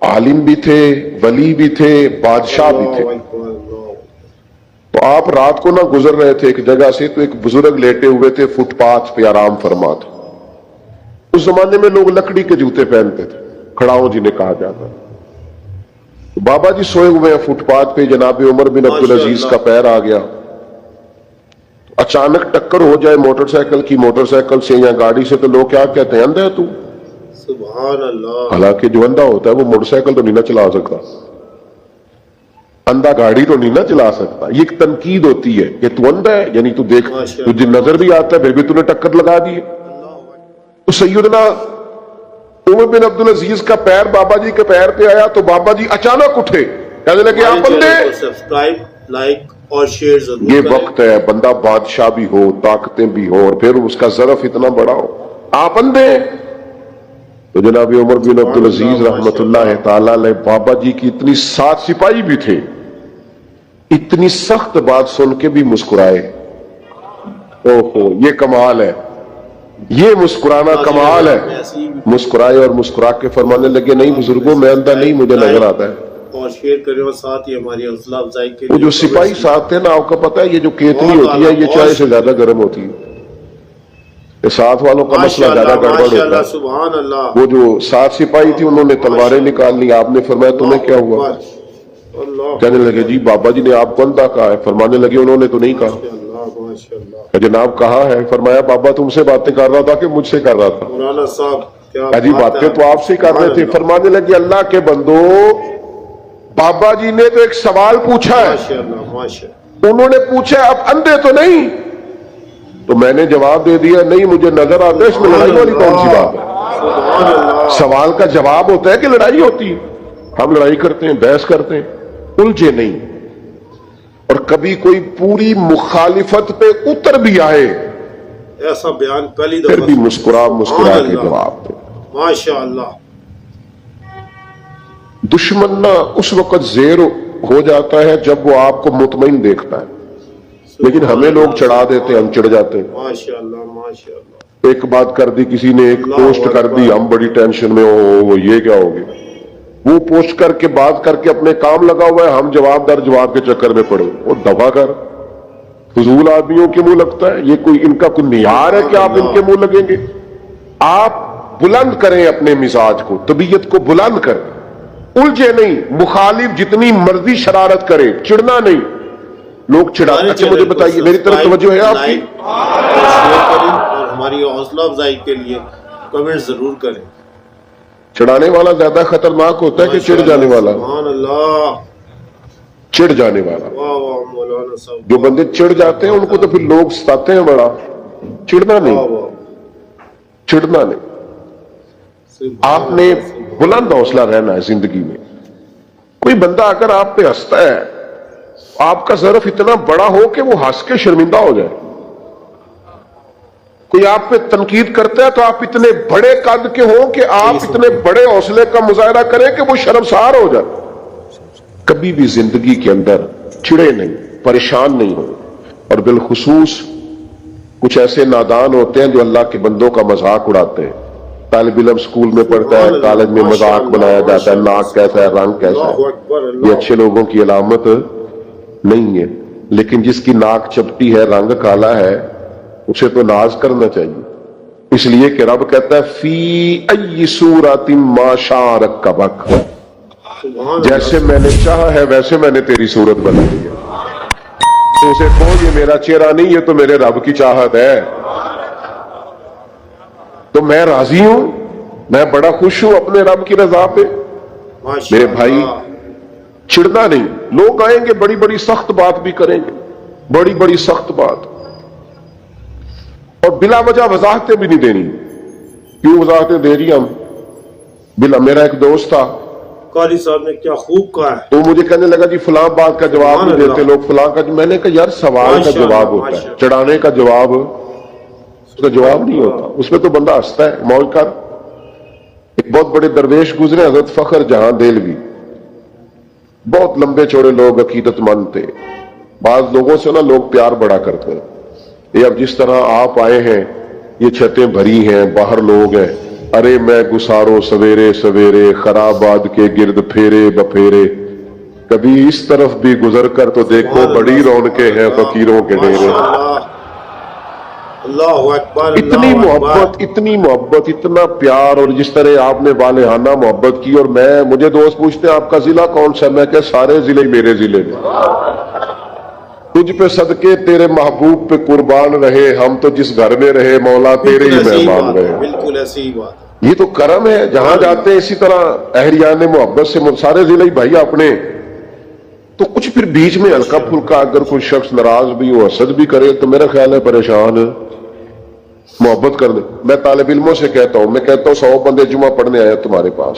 عالم بھی تھے، ولی بھی تھے، بادشاہ بھی تھے. تو آپ رات کو نہ گزر رہے تھے ایک جگہ سے تو ایک بزرگ لیٹے ہوئے تھے فٹ پاتھ پہ آرام فرما تھے. اس زمانے میں لوگ لکڑی کے جوتے پہنتے تھے، کھڑاؤں جنہیں کہا جاتا. بابا جی سوئے ہوئے ہیں فٹ پاتھ پہ، جناب عمر بن عبدالعزیز کا پیر آ گیا. اچانک ٹکر ہو جائے موٹر سائیکل کی، موٹر سائیکل سے یا گاڑی سے، تو لوگ کیا کہتے ہیں اندھا ہے تو. سبحان اللہ. حالانکہ جو اندھا ہوتا ہے وہ موٹر سائیکل تو نہیں نہ چلا سکتا، اندھا گاڑی تو نہیں نہ چلا سکتا. یہ ایک تنقید ہوتی ہے کہ تو اندھا ہے، یعنی تو دیکھ، تجھے نظر بھی آتا ہے پھر بھی تو نے ٹکر لگا دی. تو سیدنا عمر بن عبدالعزیز کا پیر بابا جی کے پیر پہ آیا تو بابا جی اچانک اٹھے کہنے لگے آپ بندے سبسکرائب، لائک اور شیئر ضرور یہ کریں۔ وقت ہے بندہ بادشاہ بھی ہو، طاقتیں بھی ہو، اور پھر اس کا ظرف اتنا بڑا ہو، آپ بندے۔ تو جناب عمر بن عبدالعزیز رحمت اللہ تعالی علیہ بابا جی کی اتنی 7 سپاہی بھی تھے، اتنی سخت بات سن کے بھی مسکرائے۔ اوہو یہ کمال ہے، یہ مسکرانا کمال ہے۔ مسکرائے اور مسکرا کے فرمانے لگے نہیں بزرگوں میں اندھا نہیں، مجھے نظر آتا ہے۔ اور شیئر کریں، اور ساتھ ہی ہماری حوصلہ افزائی کے وہ لیے جو سپاہی ساتھ تھے نا، آپ کو پتا ہے یہ جو کیتلی ہوتی ہے یہ چائے سے زیادہ گرم ہوتی ہے، یہ ساتھ والوں کا مسئلہ زیادہ گڑبڑ ہوتا ہے۔ سبحان اللہ۔ وہ جو 7 سپاہی تھی انہوں نے تلواریں نکال لی، آپ نے فرمایا تمہیں کیا ہوا؟ اللہ کہنے لگے جی بابا جی نے آپ کو اندھا کہا ہے۔ فرمانے لگے انہوں نے تو نہیں کہا۔ ماشاء اللہ۔ جناب کہا ہے؟ فرمایا بابا تم سے باتیں کر رہا تھا کہ مجھ سے کر رہا تھا؟ مولانا صاحب کیا جی باتیں تو آپ سے کر رہے تھے۔ فرمانے لگے اللہ کے بندو، بابا جی نے تو ایک سوال پوچھا ہے، ماشاء اللہ ماشاء اللہ۔ انہوں نے پوچھا اب اندھے تو نہیں؟ تو میں نے جواب دے دیا نہیں مجھے نظر آتا ہے، اس میں لڑائی والی کون سی بات ہے؟ سبحان اللہ۔ سوال کا جواب ہوتا ہے کہ لڑائی ہوتی ہے، ہم لڑائی کرتے ہیں، بحث کرتے ہیں، الجھے نہیں۔ اور کبھی کوئی پوری مخالفت پہ اتر بھی آئے ایسا بیان پہلی پھر دفعہ بھی مسکرا مسکرا کے جواب دے۔ ماشاء اللہ۔ دشمن نہ اس وقت زیر ہو جاتا ہے جب وہ آپ کو مطمئن دیکھتا ہے، لیکن ہمیں لوگ چڑھا دیتے ہیں، ہم چڑھ جاتے ہیں۔ ماشاء اللہ ماشاء اللہ۔ ایک بات کر دی کسی نے، ایک پوسٹ کر دی، ہم بڑی ٹینشن میں ہو یہ کیا ہوگی، وہ پوسٹ کر کے بات کر کے اپنے کام لگا ہوا ہے، ہم جواب در جواب کے چکر میں پڑے۔ وہ دفع کر، فضول آدمیوں کے منہ لگتا ہے، یہ کوئی ان کا کوئی معیار ہے کہ آپ ان کے منہ لگیں گے؟ آپ بلند کریں اپنے مزاج کو، طبیعت کو بلند کریں، الجھے نہیں۔ مخالف جتنی مرضی شرارت کرے، چڑنا نہیں۔ لوگ چڑھا، اچھا مجھے بتائیے، میری طرف توجہ ہے آپ کی؟ اور شیئر کریں، اور ہماری حوصلہ افزائی کے لیے کمنٹ ضرور کریں۔ چڑھانے والا زیادہ خطرناک ہوتا ہے کہ چڑھ جانے والا؟ سبحان اللہ۔ چڑھ جانے والا۔ واہ واہ مولانا صاحب، جو بندے چڑھ جاتے ہیں ان کو تو پھر لوگ ستاتے ہیں بڑا، چڑھنا واہ نہیں، واہ۔ چڑھنا نہیں۔ آپ نے بلند حوصلہ رہنا ہے زندگی میں۔ کوئی بندہ اگر آپ پہ ہنستا ہے، آپ کا ظرف اتنا بڑا ہو کہ وہ ہنس کے شرمندہ ہو جائے۔ کوئی آپ پہ تنقید کرتا ہے تو آپ اتنے بڑے قد کے ہوں کہ آپ اتنے بڑے حوصلے کا مظاہرہ کریں کہ وہ شرمسار ہو جائے۔ کبھی بھی زندگی کے اندر چڑے نہیں، پریشان نہیں ہو۔ اور بالخصوص کچھ ایسے نادان ہوتے ہیں جو اللہ کے بندوں کا مذاق اڑاتے ہیں۔ طالب علم سکول میں پڑھتا ہے، کالج میں مذاق بنایا جاتا ہے، ناک کیسا ہے، رنگ کیسا ہے۔ یہ اچھے لوگوں کی علامت نہیں ہے، لیکن جس کی ناک چپٹی ہے، رنگ کالا ہے، اسے تو ناز کرنا چاہیے۔ اس لیے کہ رب کہتا ہے فی ای صورت ما شاء رکبک، جیسے میں نے چاہا ہے ویسے میں نے تیری صورت بنا دی ہے۔ تو اسے کہو یہ میرا چہرہ نہیں، یہ تو میرے رب کی چاہت ہے۔ تو میں راضی ہوں، میں بڑا خوش ہوں اپنے رب کی رضا پہ۔ میرے بھائی چڑھنا نہیں۔ لوگ آئیں گے بڑی بڑی سخت بات بھی کریں گے، بڑی بڑی سخت بات، اور بلا وجہ وضاحتیں بھی نہیں دینی۔ کیوں وضاحتیں دے رہی ہم؟ بلا میرا ایک دوست تھا، قاری صاحب نے کیا خوب کہا ہے۔ تو مجھے کہنے لگا جی فلاں بات کا جواب نہیں دیتے لوگ، فلاں کا۔ میں نے کہا یار سوال کا جواب ہوتا ہے، چڑھانے کا جواب اس کا جواب نہیں ہوتا، اس میں تو بندہ ہنستا ہے، موج کر۔ ایک بہت بڑے درویش گزرے، حضرت فخر جہاں دہلوی، بہت لمبے چوڑے لوگ، عقیدت مند تھے۔ بعض لوگوں سے نا لوگ پیار بڑا کرتے ہیں۔ یہ اب جس طرح آپ آئے ہیں، یہ چھتیں بھری ہیں، باہر لوگ ہیں، ارے میں گسارو سویرے سویرے، خرابات کے گرد پھیرے بپھیرے، کبھی اس طرف بھی گزر کر تو دیکھو بڑی رونقیں ہیں فقیروں کے ڈیرے۔ اللہ اکبر، اتنی محبت، اتنی محبت، اتنا پیار، اور جس طرح آپ نے والہانہ محبت کی۔ اور مجھے دوست پوچھتے ہیں آپ کا ضلع کون سا؟ میں کہ سارے ضلع میرے ضلع میں۔ تجھ پہ صدقے تیرے محبوب پہ قربان رہے، ہم تو جس گھر میں رہے مولا تیرے ہی مہمان رہے۔ بالکل ایسی ہی بات۔ یہ تو کرم ہے، جہاں جاتے ہیں اسی طرح اہریان محبت سے سارے ضلع ہی بھائی اپنے۔ تو کچھ پھر بیچ میں ہلکا پھلکا اگر کوئی شخص ناراض بھی ہو، حسد بھی کرے، تو میرا خیال ہے پریشان محبت کر دے۔ میں طالب علموں سے کہتا ہوں، میں کہتا ہوں 100 بندے جمعہ پڑھنے آئے تمہارے پاس،